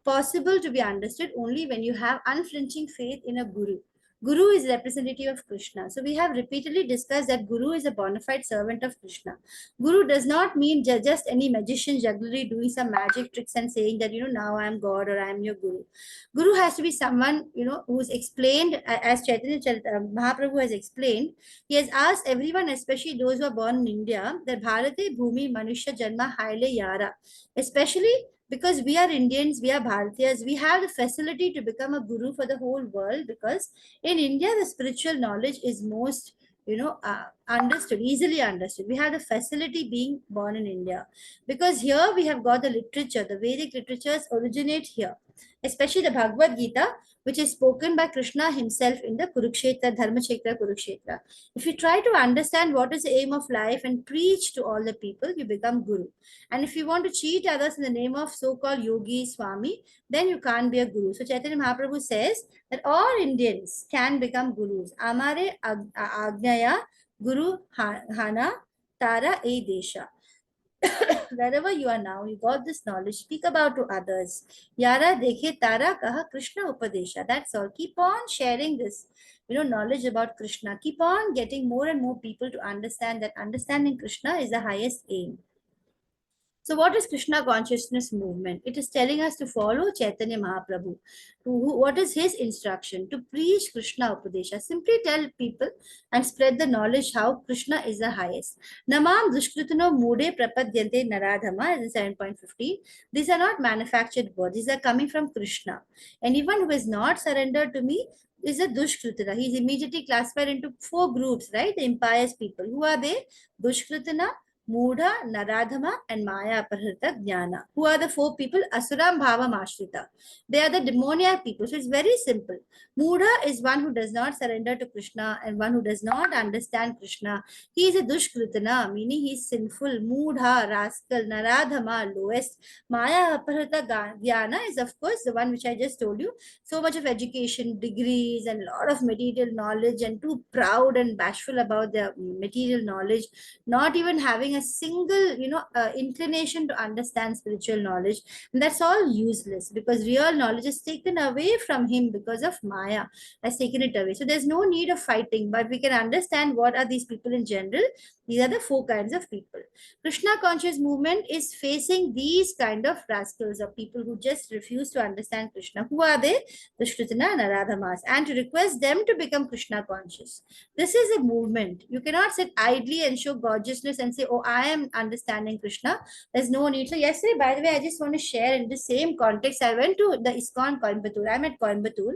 possible to be understood only when you have unflinching faith in a guru. Guru is representative of Krishna. So we have repeatedly discussed that Guru is a bona fide servant of Krishna. Guru does not mean just any magician jugglery doing some magic tricks and saying that, now I am God or I am your Guru. Guru has to be someone, who's explained as Chaitanya Mahaprabhu has explained. He has asked everyone, especially those who are born in India, that Bharate Bhumi Manushya Janma Haile Yara. Especially because we are Indians, we are Bharatiyas, we have the facility to become a guru for the whole world because in India, the spiritual knowledge is most, understood, easily understood. We have the facility being born in India because here we have got the literature, the Vedic literatures originate here, especially the Bhagavad Gita, which is spoken by Krishna himself in the Kurukshetra, Dharmakshetra, Kurukshetra. If you try to understand what is the aim of life and preach to all the people, you become guru. And if you want to cheat others in the name of so-called yogi, swami, then you can't be a guru. So Chaitanya Mahaprabhu says that all Indians can become gurus. Amare Agnaya Guru Hana Tara E Desha. Wherever you are now, you got this knowledge, speak about to others. Yara dekhe tara kaha Krishna upadesha. That's all. Keep on sharing this, knowledge about Krishna. Keep on getting more and more people to understand that understanding Krishna is the highest aim. So what is Krishna consciousness movement? It is telling us to follow Chaitanya Mahaprabhu. What is his instruction? To preach Krishna Upadesha. Simply tell people and spread the knowledge how Krishna is the highest. Namam dushkrutano mude prapadyante naradhama is 7.15. These are not manufactured words. These are coming from Krishna. Anyone who is not surrendered to me is a dushkrutana. He is immediately classified into 4 groups, right? The impious people. Who are they? Dushkrutana, Mudha, Naradhama, and Maya Aparhrita Jnana. Who are the 4 people? Asuram Bhava Mashrita. They are the demoniac people. So it's very simple. Mudha is one who does not surrender to Krishna and one who does not understand Krishna. He is a Dushkritana, meaning he is sinful. Mudha, rascal. Naradhama, lowest. Maya Aparhrita Jnana is of course the one which I just told you. So much of education, degrees, and a lot of material knowledge, and too proud and bashful about their material knowledge, not even having a single inclination to understand spiritual knowledge. And that's all useless because real knowledge is taken away from him because of Maya has taken it away. So there's no need of fighting, but we can understand what are these people in general. These are the 4 kinds of people. Krishna conscious movement is facing these kind of rascals or people who just refuse to understand Krishna. Who are they? The Shritana and Aradhamas, and to request them to become Krishna conscious. This is a movement. You cannot sit idly and show gorgeousness and say, oh, I am understanding Krishna. There's no need. So yesterday, by the way, I just want to share in the same context. I went to the ISKCON Coimbatore. I'm at Coimbatore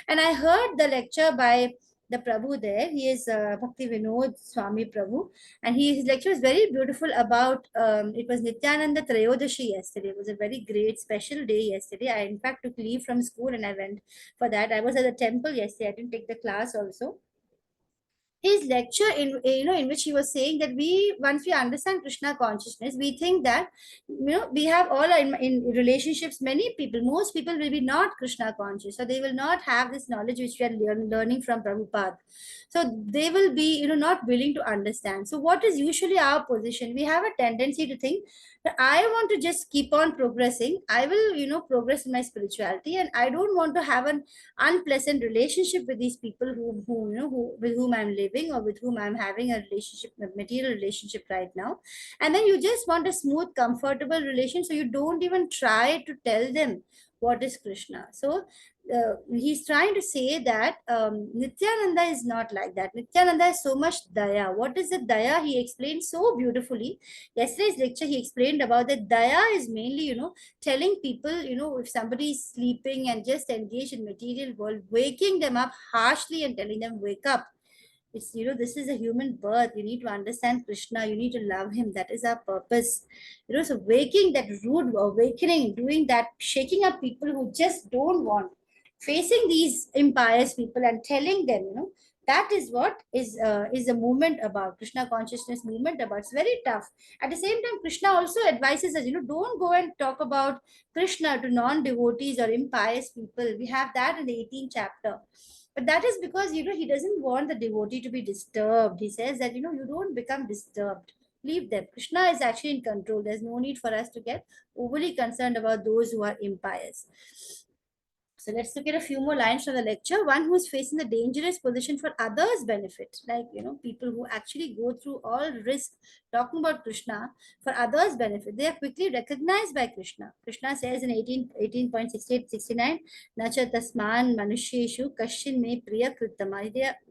and I heard the lecture by the Prabhu there. He is Bhakti Vinod Swami Prabhu, and his lecture was very beautiful about, it was Nityananda Trayodashi yesterday. It was a very great special day yesterday. I in fact took leave from school and I went for that. I was at the temple yesterday. I didn't take the class also. His lecture in which he was saying that we, once we understand Krishna consciousness, we think that we have all in relationships, many people, most people will be not Krishna conscious, so they will not have this knowledge which we are learning from Prabhupada. So they will be not willing to understand. So what is usually our position? We have a tendency to think that I want to just keep on progressing. I will progress in my spirituality, and I don't want to have an unpleasant relationship with these people who with whom I'm living, or with whom I'm having a relationship, a material relationship right now. And then you just want a smooth, comfortable relation, so you don't even try to tell them what is Krishna. So he's trying to say that Nityananda is not like that. Nityananda has so much daya. What is the daya? He explained so beautifully. Yesterday's lecture, he explained about that daya is mainly, telling people, if somebody is sleeping and just engaged in material world, waking them up harshly and telling them, wake up. It's, this is a human birth. You need to understand Krishna. You need to love him. That is our purpose. So waking, that rude awakening, doing that, shaking up people who just don't want, facing these impious people and telling them, that is what is a movement about, Krishna consciousness movement about. It's very tough. At the same time, Krishna also advises us, don't go and talk about Krishna to non-devotees or impious people. We have that in the 18th chapter. But that is because, he doesn't want the devotee to be disturbed. He says that, you don't become disturbed. Leave them. Krishna is actually in control. There's no need for us to get overly concerned about those who are impious. So let's look at a few more lines from the lecture. One who is facing the dangerous position for others' benefit, like, people who actually go through all risk talking about Krishna for others' benefit, they are quickly recognized by Krishna. Krishna says in 18.68-69, Nacha tasman manusheshu kashin me priya krittama.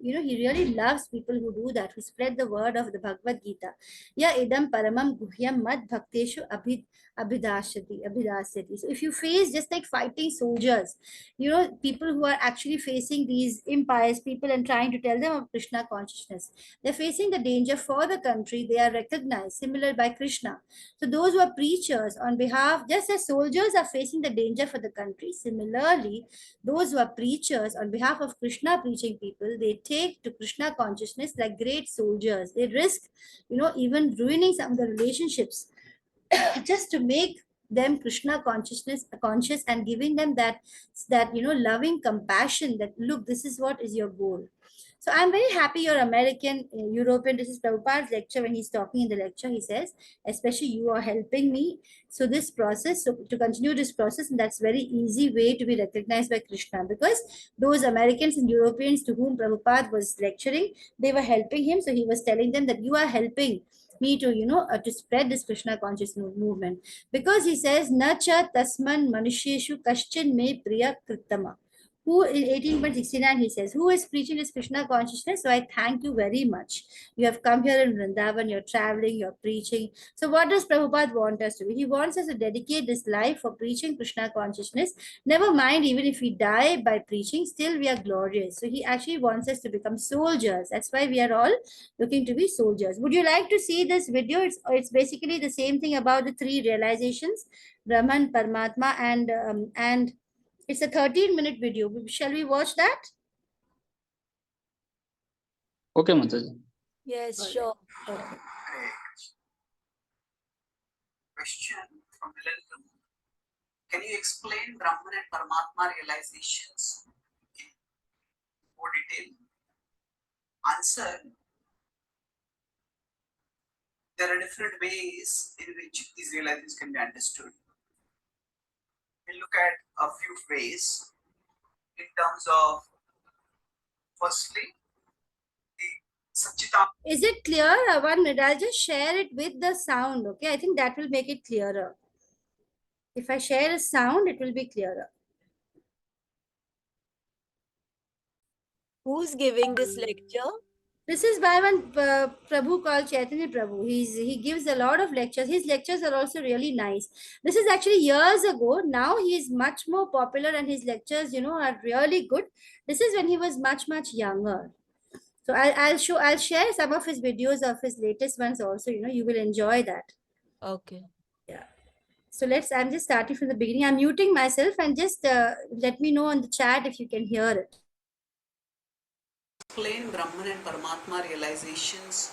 He really loves people who do that, who spread the word of the Bhagavad Gita. Ya idam paramam guhyam mad bhakteshu abhidasyati. So if you face, just like fighting soldiers, people who are actually facing these impious people and trying to tell them of Krishna consciousness, they're facing the danger for the country. They are recognized, similar by Krishna. So those who are preachers on behalf, just as soldiers are facing the danger for the country, similarly, those who are preachers on behalf of Krishna preaching people, they take to Krishna consciousness like great soldiers. They risk, even ruining some of the relationships just to make them Krishna conscious, and giving them that loving compassion that, look, this is what is your goal. So I'm very happy you're American, European. This is Prabhupada's lecture. When he's talking in the lecture, he says, especially you are helping me. So this process, so to continue this process, and that's very easy way to be recognized by Krishna, because those Americans and Europeans to whom Prabhupada was lecturing, they were helping him. So he was telling them that you are helping me to, to spread this Krishna consciousness movement. Because he says, Nacha tasman manusheshu kaschin me priya krittama. Who in 18.69 he says, who is preaching this Krishna consciousness? So I thank you very much. You have come here in Vrindavan, you're traveling, you're preaching. So what does Prabhupada want us to do? He wants us to dedicate this life for preaching Krishna consciousness. Never mind, even if we die by preaching, still we are glorious. So he actually wants us to become soldiers. That's why we are all looking to be soldiers. Would you like to see this video? It's basically the same thing about the three realizations, Brahman, Paramatma, and it's a 13-minute video. Shall we watch that? Okay, Mataji. Yes, sure. Okay. Question from Malyalam. Can you explain Brahman and Paramatma realizations in more detail? Answer. There are different ways in which these realizations can be understood. We'll look at a few ways in terms of, firstly, the Satchitam. Is it clear? 1 minute. I'll just share it with the sound. Okay, I think that will make it clearer. If I share a sound, it will be clearer. Who's giving this lecture? This is by one Prabhu called Chaitanya Prabhu. He gives a lot of lectures. His lectures are also really nice. This is actually years ago. Now he is much more popular and his lectures, are really good. This is when he was much, much younger. So I'll share some of his videos of his latest ones also. You will enjoy that. Okay. Yeah. So I'm just starting from the beginning. I'm muting myself, and just let me know on the chat if you can hear it. Explain Brahman and Paramatma realizations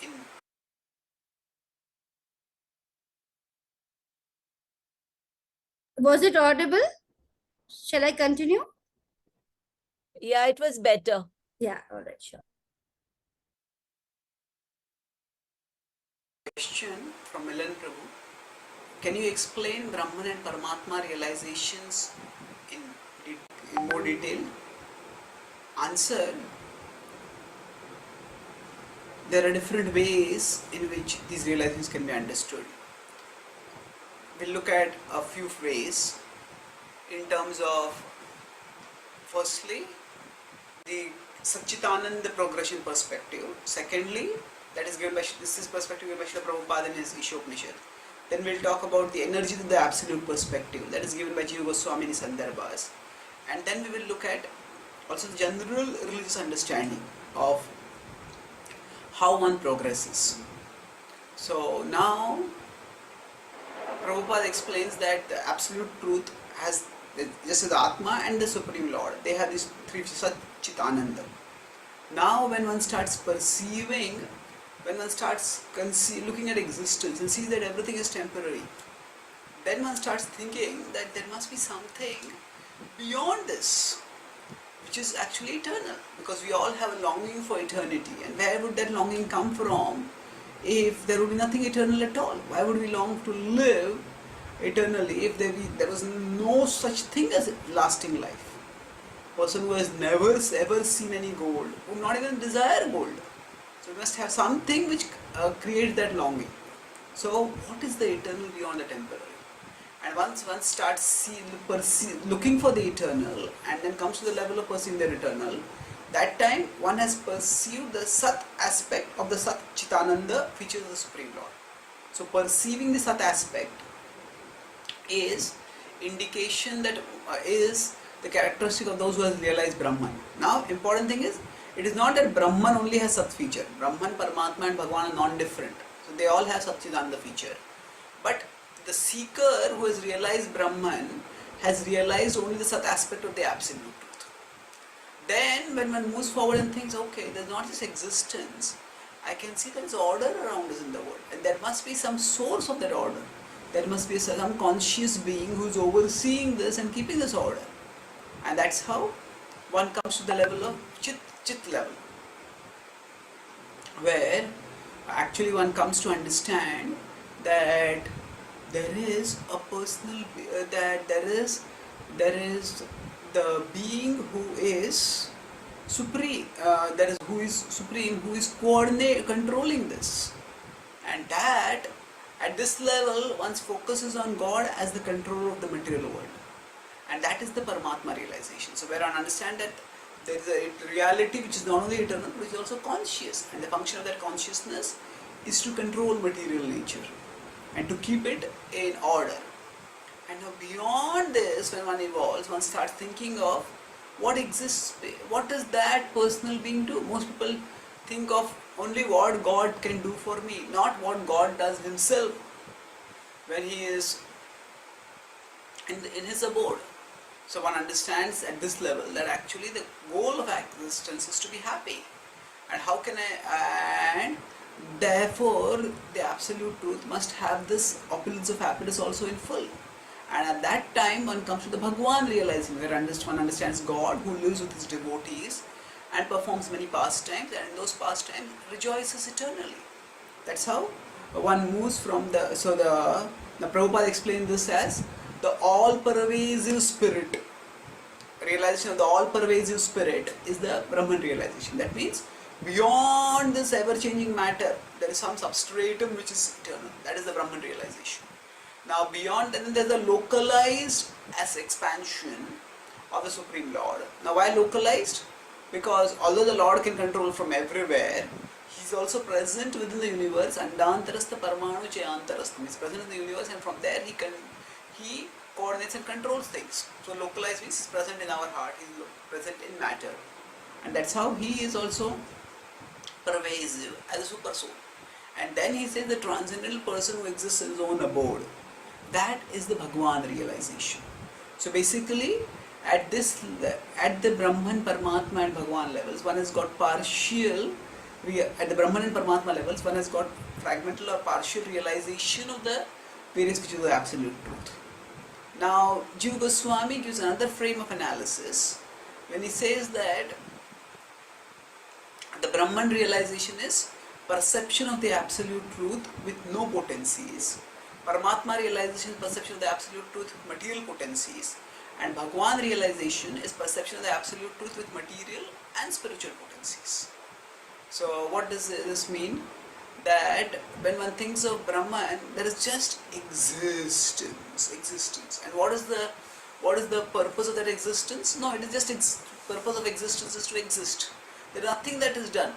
in. Was it audible? Shall I continue? Yeah, it was better. Yeah, all right, sure. Question from Milan Prabhu. Can you explain Brahman and Paramatma realizations in more detail? Answer. There are different ways in which these realizations can be understood. We'll look at a few ways in terms of, firstly, the Satchitananda progression perspective. Secondly, that is given by this is perspective given by Srila Prabhupada in his Ishopanishad. Then we'll talk about the energy to the absolute perspective, that is given by Jiva Goswami in his Sandarbhas. And then we will look at also the general religious understanding of how one progresses. So now Prabhupada explains that the absolute truth has just as Atma and the Supreme Lord, they have these three Sat Chitananda. Now when one starts perceiving, when one starts looking at existence and sees that everything is temporary, then one starts thinking that there must be something beyond this, which is actually eternal, because we all have a longing for eternity. And where would that longing come from if there would be nothing eternal at all? Why would we long to live eternally if there was no such thing as lasting life? A person who has never ever seen any gold would not even desire gold. So we must have something which creates that longing. So what is the eternal beyond the temporary? And once one starts looking for the eternal and then comes to the level of perceiving the eternal, that time one has perceived the Sat aspect of the Sat Chitananda, which is the Supreme Lord. So perceiving the Sat aspect is indication that is the characteristic of those who have realized Brahman. Now important thing is, it is not that Brahman only has Sat feature. Brahman, Paramatma and Bhagavan are non-different. So they all have Satchitananda feature. But the seeker who has realized Brahman has realized only the Sat aspect of the absolute truth. Then when one moves forward and thinks, okay, there's not this existence, I can see there is order around us in the world, and there must be some source of that order. There must be some conscious being who is overseeing this and keeping this order. And that's how one comes to the level of chit level, where actually one comes to understand that there is a personal, that there is the being who is supreme, who is supreme, who is controlling this, and that at this level one's focus is on God as the controller of the material world, and that is the Paramatma realization. So where one understands that there is a reality which is not only eternal but is also conscious, and the function of that consciousness is to control material nature and to keep it in order. And now beyond this, when one evolves, one starts thinking of what exists, what does that personal being do? Most people think of only what God can do for me, not what God does himself when he is in his abode. So one understands at this level that actually the goal of existence is to be happy. And how can and therefore the absolute truth must have this opulence of happiness also in full. And at that time one comes to the Bhagwan realizing, where one understands God who lives with his devotees and performs many pastimes, and in those pastimes rejoices eternally. That's how one moves from the Prabhupada explained this as the all-pervasive spirit. Realization of the all-pervasive spirit is the Brahman realization. That means beyond this ever-changing matter, there is some substratum which is eternal. That is the Brahman realization. Now beyond that, there is a localized as expansion of the Supreme Lord. Now why localized? Because although the Lord can control from everywhere, he is also present within the universe. Andantarastha Paramanu Chayantarastha. He is present in the universe, and from there he coordinates and controls things. So localized means present in our heart, he is present in matter. And that's how he is also pervasive as a super soul. And then he says the transcendental person who exists in his own abode. That is the Bhagwan realization. So basically, at the Brahman, Paramatma and Bhagwan levels, one has got partial, at the Brahman and Paramatma levels, one has got fragmental or partial realization of the various features of the absolute truth. Now, Jiva Goswami gives another frame of analysis when he says that the Brahman realization is perception of the absolute truth with no potencies. Paramatma realization is perception of the absolute truth with material potencies. And Bhagwan realization is perception of the absolute truth with material and spiritual potencies. So what does this mean? That when one thinks of Brahman, there is just existence. And what is the purpose of that existence? No, it is just purpose of existence is to exist. There is nothing that is done.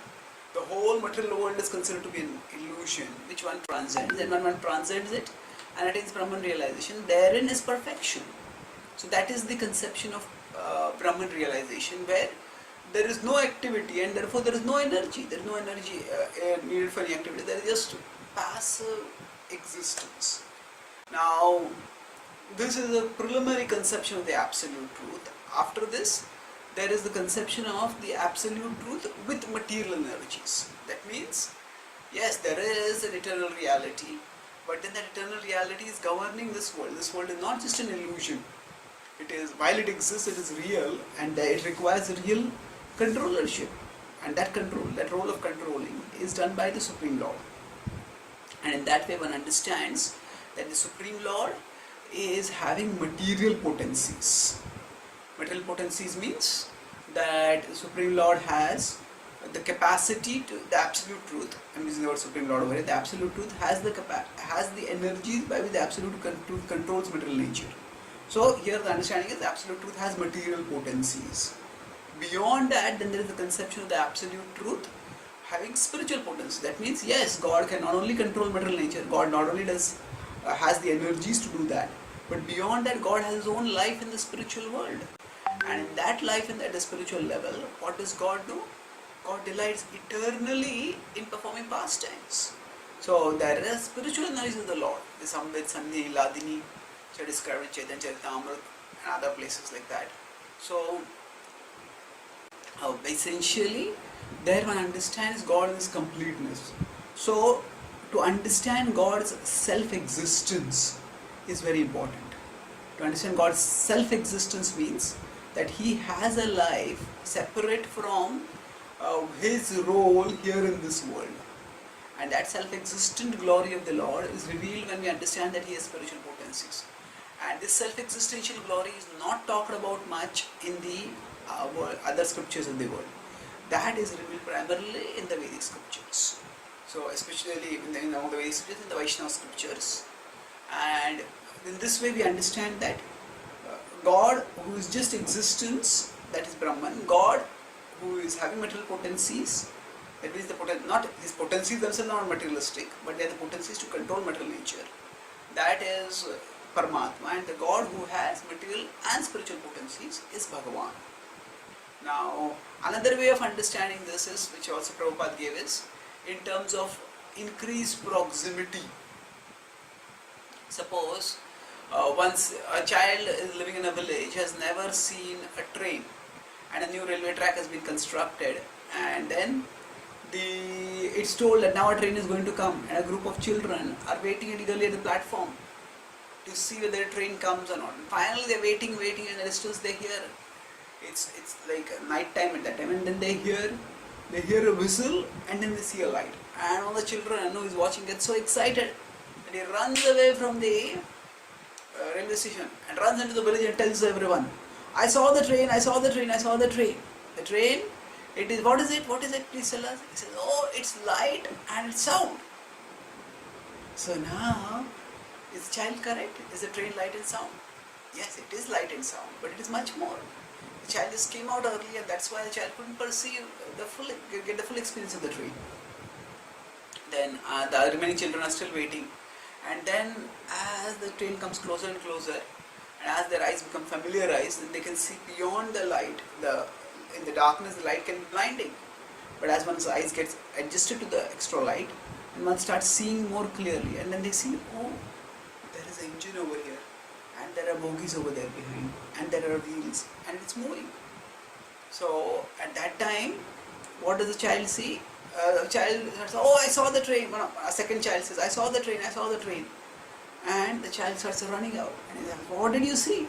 The whole material world is considered to be an illusion which one transcends, and when one transcends it and attains Brahman realization, therein is perfection. So that is the conception of Brahman realization, where there is no activity and therefore there is no energy. There is no energy needed for any activity. There is just passive existence. Now, this is a preliminary conception of the absolute truth. After this, there is the conception of the absolute truth with material energies. That means, yes, there is an eternal reality, but then that eternal reality is governing this world. This world is not just an illusion. It is, while it exists, it is real, and it requires real controllership. And that control, that role of controlling, is done by the Supreme Lord. And in that way, one understands that the Supreme Lord is having material potencies. Material potencies means that the Supreme Lord has the capacity to, the absolute truth, I'm using the word Supreme Lord over here, the absolute truth has the energies by which the absolute truth controls material nature. So here the understanding is the absolute truth has material potencies. Beyond that, then there is the conception of the absolute truth having spiritual potency. That means, yes, God can not only control material nature, God not only has the energies to do that, but beyond that, God has his own life in the spiritual world. And in that life and at the spiritual level, what does God do? God delights eternally in performing pastimes. So there is spiritual energies of the Lord. The Samved, Sandhi, Ladini, which are described in Chaitanya Charitamrita and other places like that. So essentially, there one understands God in his completeness. So to understand God's self-existence is very important. To understand God's self-existence means that he has a life separate from his role here in this world. And that self-existent glory of the Lord is revealed when we understand that he has spiritual potencies. And this self-existential glory is not talked about much in the other scriptures of the world. That is revealed primarily in the Vedic scriptures. So especially in the Vedic scriptures, in the Vaishnava scriptures. And in this way we understand that God who is just existence, that is Brahman, God who is having material potencies, that means not his potencies themselves are not materialistic, but they are the potencies to control material nature. That is Paramatma, and the God who has material and spiritual potencies is Bhagavan. Now, another way of understanding this is, which also Prabhupada gave, is in terms of increased proximity. Suppose once a child is living in a village, has never seen a train, and a new railway track has been constructed, and then it's told that now a train is going to come, and a group of children are waiting eagerly at the platform to see whether a train comes or not. And finally they're waiting, and in the distance they hear, it's like night time at that time, and then they hear a whistle, and then they see a light, and all the children who is watching get so excited that he runs away from the railway station and runs into the village and tells everyone, I saw the train, I saw the train, I saw the train. The train, it is, what is it, please tell us. He says, oh, it's light and it's sound. So now, is the child correct? Is the train light and sound? Yes, it is light and sound, but it is much more. The child just came out early, and that's why the child couldn't get the full experience of the train. Then the remaining children are still waiting, and then as the train comes closer and closer, and as their eyes become familiarized, then they can see beyond the light. In the darkness, the light can be blinding. But as one's eyes gets adjusted to the extra light, and one starts seeing more clearly, and then they see, oh, there is an engine over here, and there are bogies over there behind, and there are wheels, and it's moving. So at that time, what does the child see? The child says, oh, I saw the train. A second child says, I saw the train, I saw the train. And the child starts running out. And he's like, what did you see?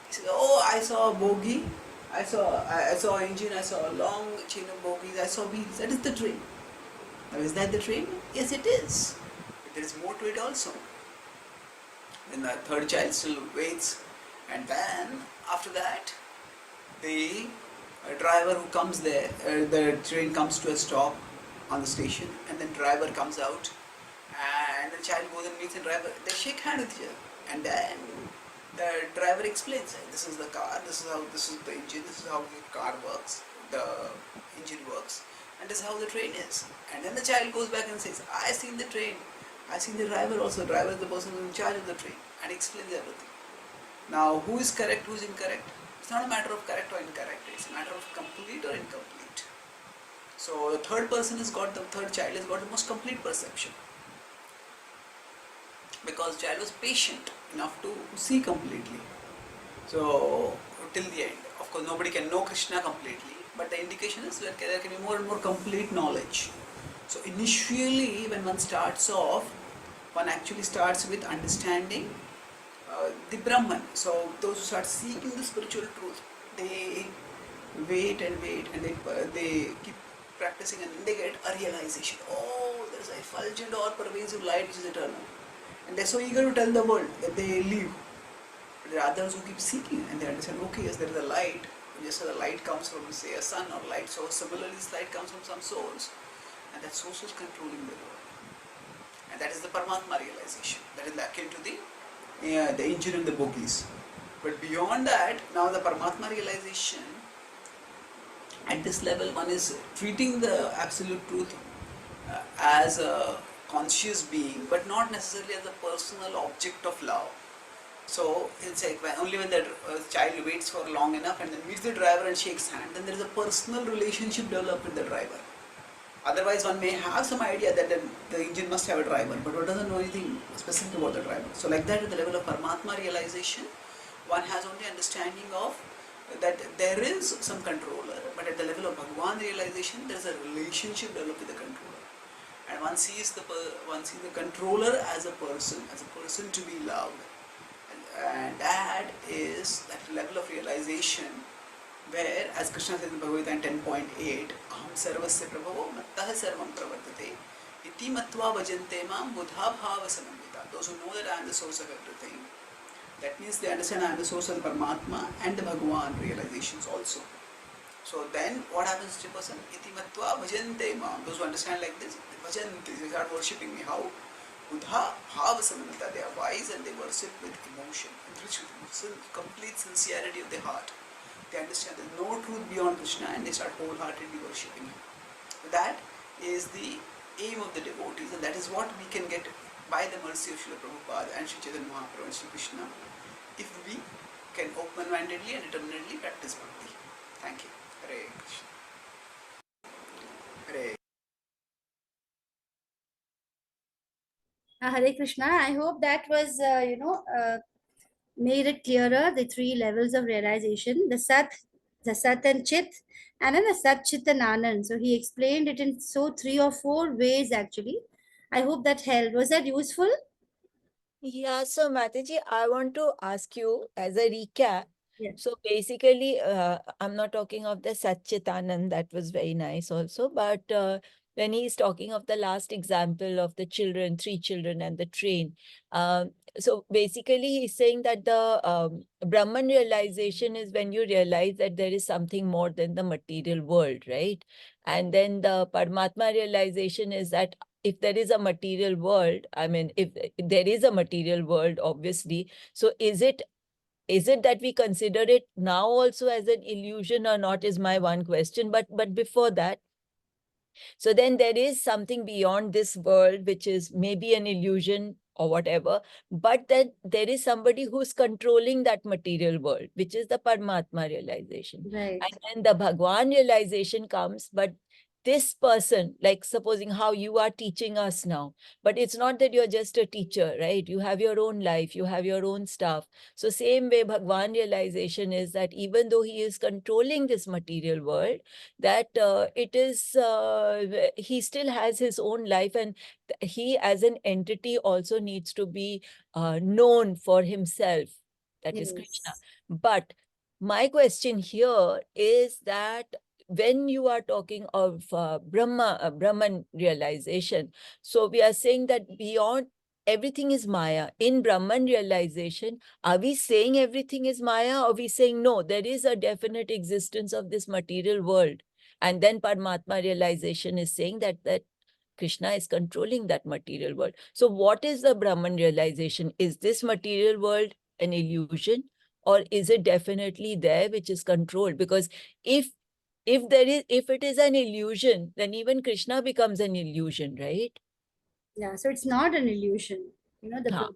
He says, oh, I saw a bogie, I saw an engine, I saw a long chain of bogies, I saw wheels. That is the train. Now, is that the train? Yes, it is. But there is more to it also. Then the third child still waits. And then, after that, the driver who comes there, the train comes to a stop on the station, and then driver comes out, and the child goes and meets the driver. They shake hands with each other, and then the driver explains, this is the car, this is the engine, this is how the car works, the engine works, and this is how the train is. And then the child goes back and says, I seen the train, I seen the driver also. The driver is the person who is in charge of the train, and explains everything. Now, who is correct, who is incorrect? It's not a matter of correct or incorrect, it's a matter of complete or incomplete. So the third child has got the most complete perception, because child was patient enough to see completely. So till the end, of course nobody can know Krishna completely, but the indication is that there can be more and more complete knowledge. So initially when one starts off, one actually starts with understanding the Brahman. So those who start seeking the spiritual truth, they wait and they keep practicing, and they get a realization. Oh, there is a effulgent or pervasive light which is eternal, and they're so eager to tell the world that they leave. But there are others who keep seeking, and they understand, okay, yes, there is a light. Just as the light comes from, say, a sun or light source, similarly this light comes from some source, and that source is controlling the world. And that is the Paramatma realization. That is akin to the engine and the bogies. But beyond that, now the Paramatma realization, at this level one is treating the absolute truth as a conscious being, but not necessarily as a personal object of love. So it's like only when the child waits for long enough and then meets the driver and shakes hand, then there is a personal relationship developed with the driver. Otherwise one may have some idea that the engine must have a driver, but one doesn't know anything specific about the driver. So like that, at the level of Paramatma realization, one has only understanding of that there is some controller, but at the level of Bhagwan realization, there is a relationship developed with the controller. And one sees the controller as a person to be loved. And that is that level of realization where, as Krishna says in Bhagavad 10.8, aham sarvasya prabhavo mattah sarvam pravartate iti matva bhajante mam buddha bhava samamvita. Those who know that I am the source of everything, that means they understand I am the source of the Paramatma and the Bhagavan realizations also. So then what happens to a person? Iti matva bhajante mam. Those who understand like this, they start worshipping me. How? Buddha bhava samamvita. They are wise and they worship with emotion, enriched with complete sincerity of the heart. They understand there is no truth beyond Krishna, and they start wholeheartedly worshipping him. That is the aim of the devotees, and that is what we can get by the mercy of Srila Prabhupada and Sri Chaitanya Mahaprabhu and Sri Krishna, if we can open-mindedly and determinedly practice bhakti. Thank you. Hare Krishna. Hare. Hare Krishna. I hope that was, made it clearer, the three levels of realization, the Sat and Chit, and then the Sat, Chit and Anand. So he explained it in 3 or 4 ways actually. I hope that helped. Was that useful? Yeah, so Mataji, I want to ask you as a recap. Yes. So basically, I'm not talking of the Satchitanand, that was very nice also, but when he's talking of the last example of the children, 3 children and the train, so basically he's saying that the Brahman realization is when you realize that there is something more than the material world, right? And then the Paramatma realization is that if there is a material world, I mean, if there is a material world, obviously, so is it that we consider it now also as an illusion or not is my one question. But before that, so then there is something beyond this world, which is maybe an illusion or whatever, but then there is somebody who's controlling that material world, which is the Paramatma realization. Right. And then the Bhagwan realization comes, but this person, like supposing how you are teaching us now, but it's not that you're just a teacher, right? You have your own life, you have your own stuff. So same way Bhagwan realization is that even though he is controlling this material world, that he still has his own life, and he as an entity also needs to be known for himself. That is Krishna. Yes. But my question here is that when you are talking of Brahman realization, so we are saying that beyond everything is Maya. In Brahman realization, are we saying everything is Maya, or are we saying no, there is a definite existence of this material world? And then Paramatma realization is saying that Krishna is controlling that material world. So what is the Brahman realization? Is this material world an illusion, or is it definitely there which is controlled? Because if if it is an illusion, then even Krishna becomes an illusion, right? Yeah, so it's not an illusion. You know, Huh.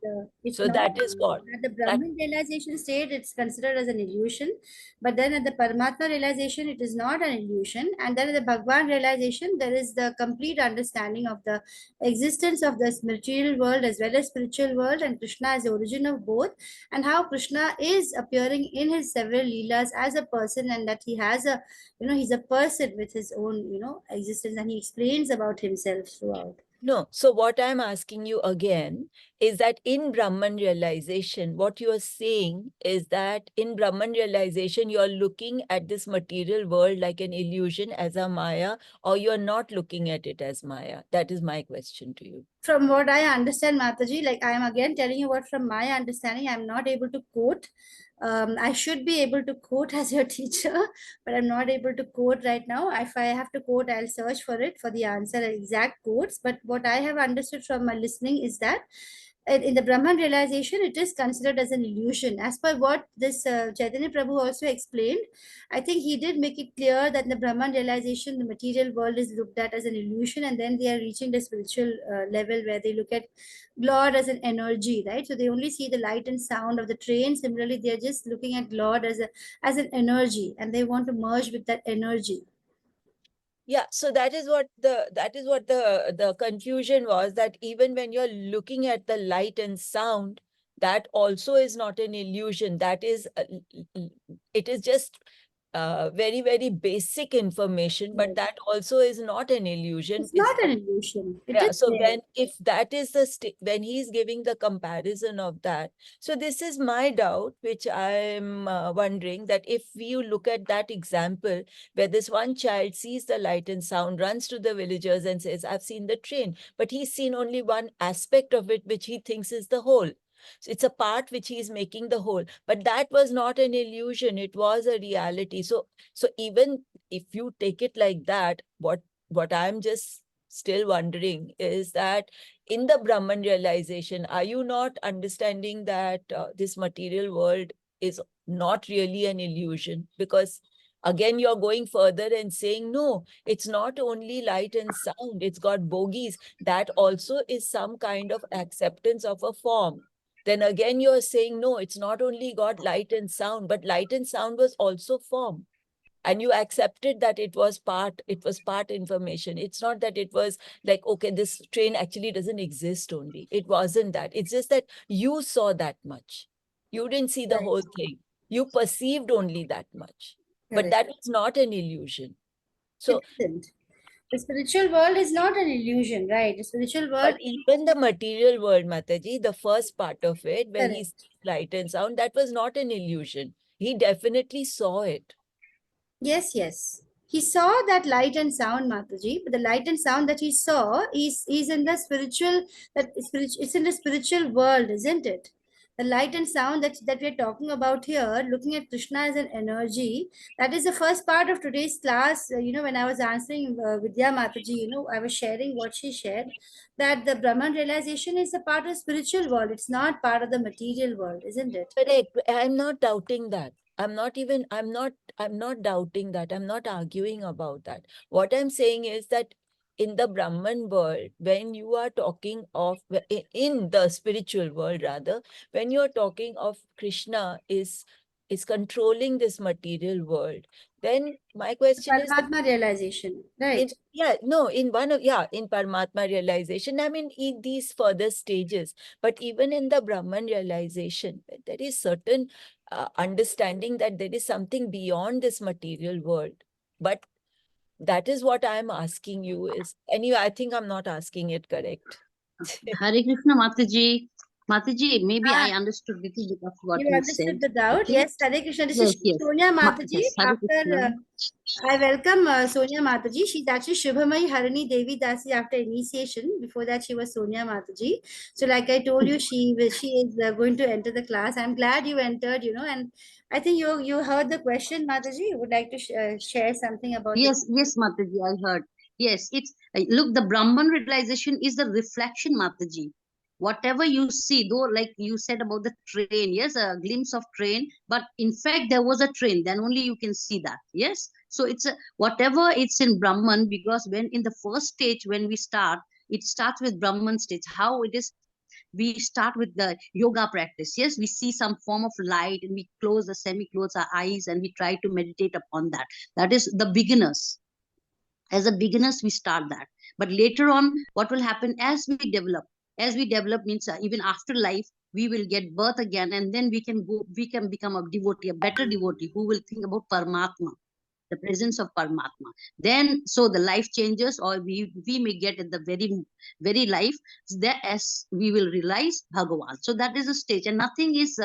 it's So not that is what at the that Brahman realization state, it's considered as an illusion. But then at the Paramatma realization, it is not an illusion. And then at the Bhagwan realization, there is the complete understanding of the existence of this material world as well as spiritual world, and Krishna as the origin of both, and how Krishna is appearing in his several leelas as a person, and that he has a, he's a person with his own, existence, and he explains about himself throughout. No. So what I'm asking you again is that in Brahman realization, what you are saying is that in Brahman realization, you are looking at this material world like an illusion as a Maya, or you are not looking at it as Maya. That is my question to you. From what I understand, Mataji, like I am again telling you what from my understanding, I'm not able to quote. I should be able to quote as your teacher, but I'm not able to quote right now. If I have to quote, I'll search for it for the answer, exact quotes. But what I have understood from my listening is that in the Brahman realization, it is considered as an illusion. As per what this Chaitanya Prabhu also explained, I think he did make it clear that in the Brahman realization, the material world is looked at as an illusion, and then they are reaching the spiritual level where they look at Lord as an energy, right? So they only see the light and sound of the train. Similarly, they are just looking at Lord as an energy, and they want to merge with that energy. Yeah, so that is what the confusion was, that even when you're looking at the light and sound, that also is not an illusion. That is it is just very, very basic information, but Yes. that also is not an illusion. It's It's not an illusion. It yeah, is so there. if that is the when he's giving the comparison of that, so this is my doubt, which I'm wondering, that if you look at that example where this one child sees the light and sound, runs to the villagers and says, I've seen the train, but he's seen only one aspect of it, which he thinks is the whole. So it's a part which he's making the whole, but that was not an illusion, it was a reality. So even if you take it like that, what I'm just still wondering is that in the Brahman realization, are you not understanding that this material world is not really an illusion? Because again, you're going further and saying, no, it's not only light and sound, it's got bogies. That also is some kind of acceptance of a form. Then again, you're saying, no, it's not only got light and sound, but light and sound was also form, and you accepted that it was part information. It's not that it was like, okay, this train actually doesn't exist. Only it wasn't that. It's just that you saw that much, you didn't see the Correct. whole thing, you perceived only that much, but Correct. that is not an illusion. It So isn't. The spiritual world is not an illusion, right? The spiritual world but even the material world, Mataji, the first part of it, when he correct. sees light and sound, that was not an illusion. He definitely saw it. Yes, yes. He saw that light and sound, Mataji, but the light and sound that he saw is in the spiritual, it's in the spiritual world, isn't it? The light and sound that we're talking about here, looking at Krishna as an energy, that is the first part of today's class. When I was answering Vidya Mataji, I was sharing what she shared, that the Brahman realization is a part of the spiritual world. It's not part of the material world, isn't it? Correct. I'm not doubting that. I'm not doubting that. I'm not arguing about that. What I'm saying is that in the Brahman world, when you are talking of, in the spiritual world rather, when you're talking of Krishna is controlling this material world, then my question is, Paramatma realization, right? in Paramatma realization, I mean, in these further stages, but even in the Brahman realization, there is certain understanding that there is something beyond this material world. But that is what I am asking you is, anyway, I think I'm not asking it correct. Hare Krishna, Mataji. Mataji, maybe I Ah, understood little bit of what you you understood said. the doubt? Okay. Yes, Hare Krishna. This Yes, is yes. Sonia Mataji. Yes, Hare Krishna. After I welcome Sonia Mataji. She's actually Shubhamai Harini Devi Dasi after initiation. Before that, she was Sonia Mataji. So, like I told you, she is going to enter the class. I'm glad you entered. And I think you heard the question, Mataji. You would like to share something about the. Yes, yes, Mataji, I heard. Yes, it's look, the Brahman realization is the reflection, Mataji. Whatever you see, though, like you said about the train, yes, a glimpse of train, but in fact there was a train, then only you can see that. Yes, so it's whatever it's in Brahman, because when in the first stage when we start, it starts with Brahman stage. How it is, we start with the yoga practice. Yes, we see some form of light and we close the semi-close our eyes and we try to meditate upon that. That is the beginners. As a beginners we start that, but later on what will happen as we develop means even after life we will get birth again, and then we can become a devotee, a better devotee who will think about Paramatma, the presence of Paramatma. Then so the life changes, or we may get in the very life that as we will realize Bhagavan. So that is a stage, and nothing is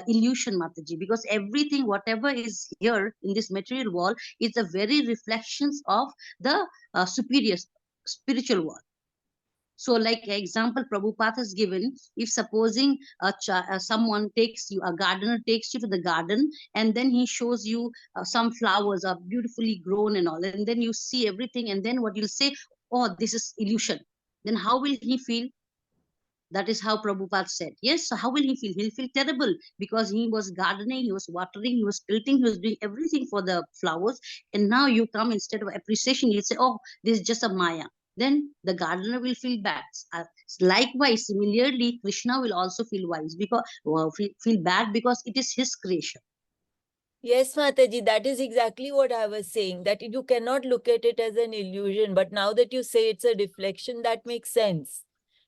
illusion, Mataji, because everything whatever is here in this material world is the very reflections of the superior spiritual world. So, like example, Prabhupada has given, if supposing someone takes you, a gardener takes you to the garden, and then he shows you some flowers are beautifully grown and all, and then you see everything, and then what you'll say, oh, this is illusion. Then how will he feel? That is how Prabhupada said. Yes, so how will he feel? He'll feel terrible because he was gardening, he was watering, he was tilting, he was doing everything for the flowers. And now you come, instead of appreciation, you say, oh, this is just a Maya. Then the gardener will feel bad. Likewise, similarly, Krishna will also feel wise because feel bad because it is his creation. Yes, Mataji, that is exactly what I was saying, that you cannot look at it as an illusion, but now that you say it's a reflection, that makes sense.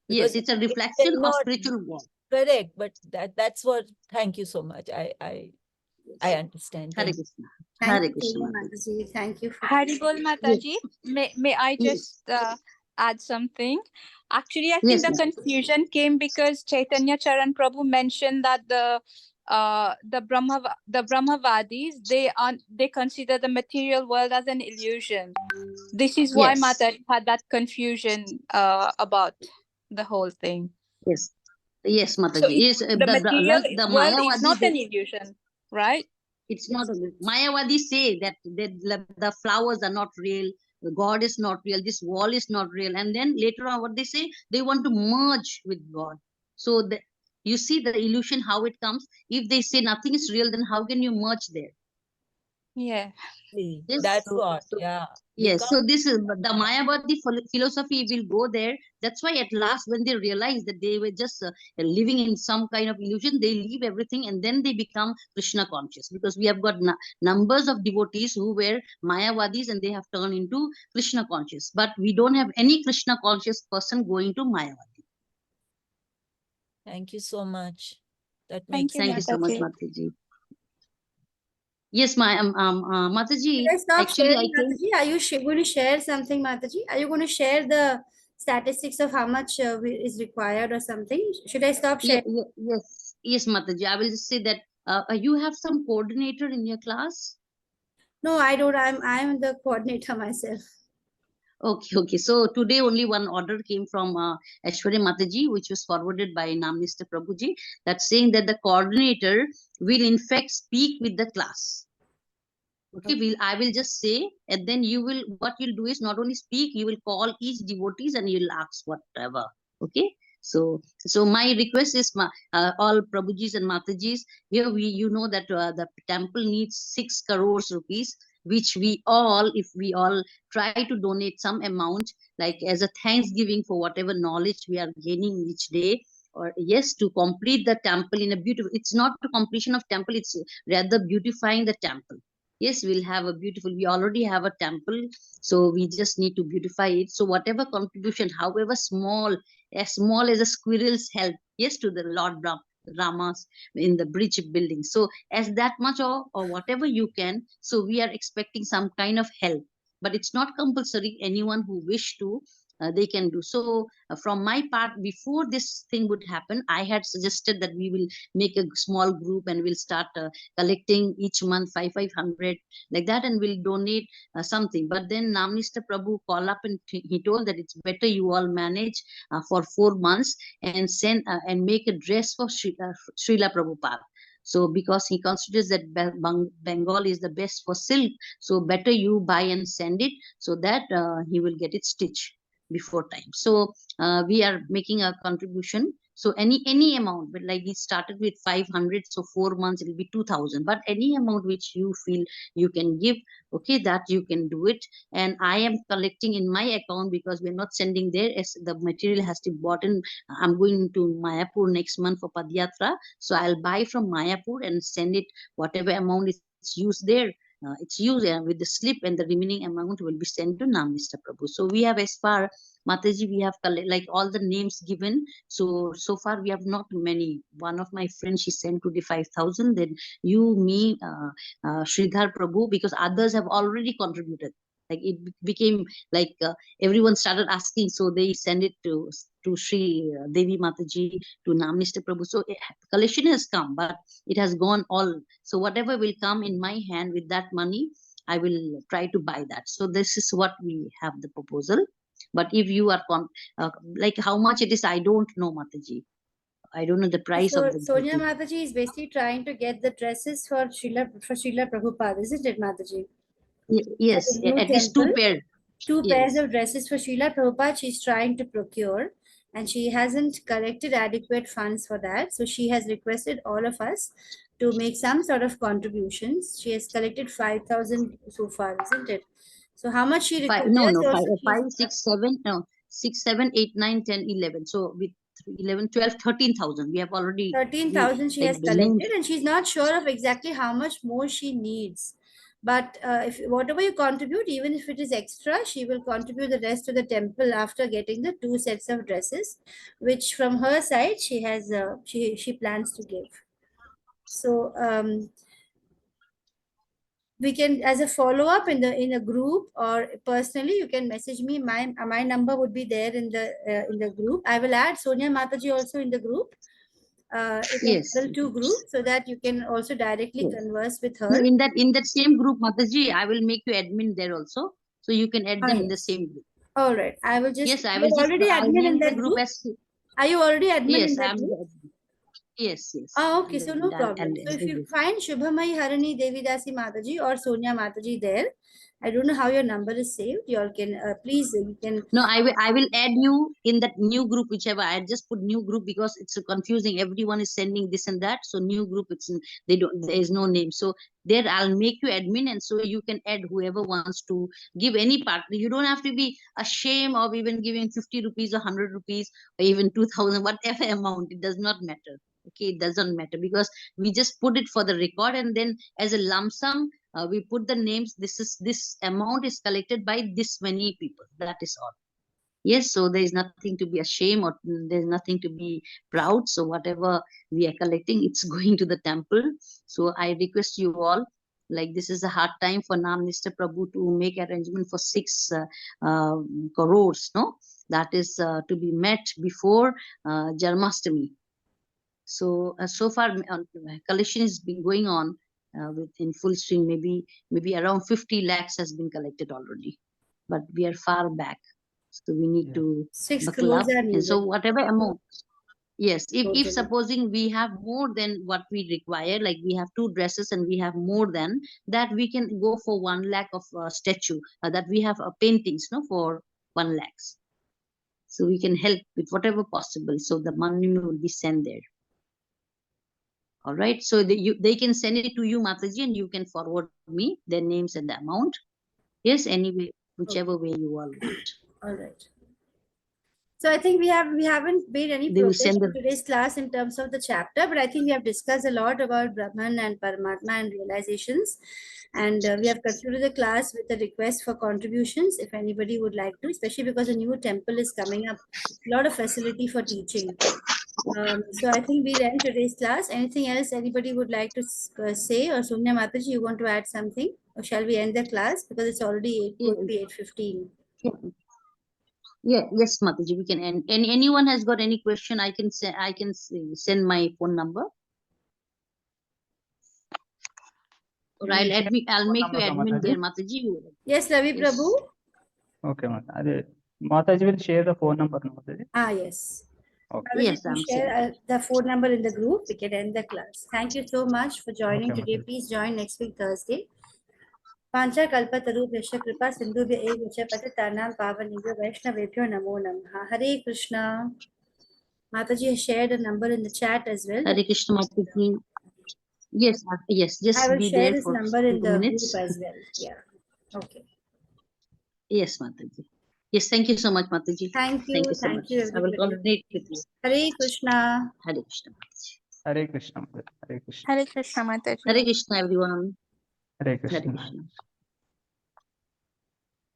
Yes, it's a reflection of cannot- spiritual world. Correct, but that's what, thank you so much. I understand. Hare Thank you. Krishna. Thank Hare you, Krishna. Sonia Mataji. Thank you for. Haribol Mataji, may I Yes. just add something? Actually, I Yes, think the ma'am. confusion came because Chaitanya Charan Prabhu mentioned that the Brahmavadis, they consider the material world as an illusion. This is why Yes. Mataji had that confusion about the whole thing. Yes. Yes, Mataji. So Yes, the material like the world is Mayavadi, not an illusion, right? it's not a Mayavadi say that the flowers are not real, God is not real, this wall is not real, and then later on what they say, they want to merge with God. So you see the illusion how it comes. If they say nothing is real, then how can you merge there? Yeah. Yes, That's what, yeah. You yes, can't. so this is the Mayavadi philosophy will go there. That's why at last, when they realize that they were just living in some kind of illusion, they leave everything and then they become Krishna conscious. Because we have got numbers of devotees who were Mayavadis and they have turned into Krishna conscious. But we don't have any Krishna conscious person going to Mayavadi. Thank you so much. That Thank makes you, Thank you so much, Mataji. Mataji. Yes, Mataji. Should I stop Actually, I sharing, came. Mataji? Are you going to share something, Mataji? Are you going to share the statistics of how much is required or something? Should I stop sharing? Yes, Mataji. I will just say that you have some coordinator in your class. No, I don't. I'm the coordinator myself. Okay. So today only one order came from Aishwarya Mataji, which was forwarded by Namnista Prabhuji, that's saying that the coordinator will in fact speak with the class. Okay, I will just say, and then what you'll do is not only speak, you will call each devotees and you'll ask whatever. Okay. So my request is all Prabhujis and Matajis, here you know that the temple needs 6 crores rupees, which if we all try to donate some amount, like as a thanksgiving for whatever knowledge we are gaining each day, or yes, to complete the temple in a beautiful, it's not the completion of temple, it's rather beautifying the temple. Yes, we'll have a beautiful, we already have a temple, so we just need to beautify it. So whatever contribution, however small, as small as a squirrel's help, yes, to the Lord Rama's in the bridge building. So as that much or whatever you can, so we are expecting some kind of help. But it's not compulsory. Anyone who wish to, they can do. So from my part, before this thing would happen, I had suggested that we will make a small group and we'll start collecting each month 500 like that, and we'll donate something. But then Namnista Prabhu called up and he told that it's better you all manage for 4 months and send and make a dress for Srila Prabhupada. So because he considers that Bengal is the best for silk, so better you buy and send it so that he will get it stitched before time. So we are making a contribution. So any amount, but like we started with 500, so 4 months it will be 2,000. But any amount which you feel you can give, okay, that you can do it. And I am collecting in my account because we're not sending there, as the material has to be bought in. I'm going to Mayapur next month for Padyatra, so I'll buy from Mayapur and send it. Whatever amount is used there, it's used with the slip, and the remaining amount will be sent to Namnista Prabhu. So we have, as far Mataji, we have like all the names given. So far we have not many. One of my friends, she sent to the 5,000. Then you, me, Sridhar Prabhu, because others have already contributed. Like it became like everyone started asking, so they send it to Sri Devi Mataji, to Namnista Prabhu. So collection has come, but it has gone all. So whatever will come in my hand with that money, I will try to buy that. So this is what we have the proposal. But if you are like how much it is, I don't know, Mataji. I don't know the price So of the. Sonia Mataji is basically trying to get the dresses for Srila Prabhupada, isn't it, Mataji? Yes, New at least 2 temple. pairs. Two Yes. pairs of dresses for Srila Prabhupada she's trying to procure, and she hasn't collected adequate funds for that. So she has requested all of us to make some sort of contributions. She has collected 5,000 so far, isn't it? So how much she Five, requires? no, no, Also, 5, 6, 7, no, 6, 7, 8, 9, 10, 11. So with 11, 12, 13,000. We have already 13,000 she like has the names. collected, and she's not sure of exactly how much more she needs. But if whatever you contribute, even if it is extra, she will contribute the rest to the temple after getting the 2 sets of dresses, which from her side she has she plans to give. So we can, as a follow up in a group or personally, you can message me. My number would be there in the group. I will add Sonia Mataji also in the group. Yes. In two groups, so that you can also directly Yes. converse with No, her. in that same group, Mataji, I will make you admin there also, so you can add them in the Yes. same group. All right. I will just. Yes, I will You're just. already I'll admin in name the that group group. as. Are you already admin in Yes, that I'm. group? Yes, yes. Oh, okay. So no I'll problem. So add if the you group. find Shubhamai Harini Devidasi Mataji or Sonia Mataji there, I don't know how your number is saved. You all can please you can. No, I will add you in that new group, whichever. I just put new group because it's confusing. Everyone is sending this and that. So new group, they don't, there is no name. So there I'll make you admin, and so you can add whoever wants to give any part. You don't have to be ashamed of even giving 50 rupees or 100 rupees or even 2,000, whatever amount. It does not matter. Okay, it doesn't matter because we just put it for the record, and then as a lump sum, we put the names. This amount is collected by this many people. That is all. Yes, so there is nothing to be ashamed, or there's nothing to be proud. So whatever we are collecting, it's going to the temple. So I request you all, like this is a hard time for Namnista Prabhu to make arrangement for 6 crores, no? That is to be met before Janmashtami. So so far collection has been going on in full swing. Maybe around 50 lakhs has been collected already, but we are far back. So we need to 6 buckle up. crores are And so needed. whatever amount, yes, if Totally. supposing we have more than what we require, like we have 2 dresses and we have more than that, we can go for 1 lakh of statue, that we have paintings, no, for 1 lakhs. So we can help with whatever possible. So the money will be sent there. All right. So they can send it to you, Mataji, and you can forward me their names and the amount. Yes, anyway, whichever way you all want. All right. So I think we haven't made any They will progress send in the today's class in terms of the chapter, but I think we have discussed a lot about Brahman and Paramatma and realizations. And we have concluded the class with a request for contributions if anybody would like to, especially because a new temple is coming up. A lot of facility for teaching. So I think we'll end today's class. Anything else anybody would like to say? Or Sonia Mataji, you want to add something? Or shall we end the class? Because it's already going to be 8:15. Yeah, yes, Mataji, we can end. And anyone has got any question, I can send my phone number. Or I'll make you admin there, Mataji. Yes, Ravi Yes. Prabhu. Okay, Mataji. Mataji will share the phone number, Mataji. Yes. Okay. Yes, You I'm share the phone number in the group. We can end the class. Thank you so much for joining Okay, today. Mataji. Please join next week Thursday. Pancha kalpa taru bhesha kripa sindhu bhi ek vacha patitanam pavanibhyo vaishnavebhyo namo namaha. Hare Krishna. Mataji has shared a number in the chat as well. Hare Krishna, Mataji. Yes, yes, I just will be share there this for number 2 in the minutes. group as well. Yeah. Okay. Yes, Mataji. Yes, thank you so much, Mataji. Thank you. Thank you so Thank much. you, I will everybody. coordinate with you. Hare Krishna. Hare Krishna, Mataji. Hare Krishna, Mataji. Hare Krishna. Hare Krishna, Mataji. Hare Krishna, everyone. Hare Hare Krishna. Krishna.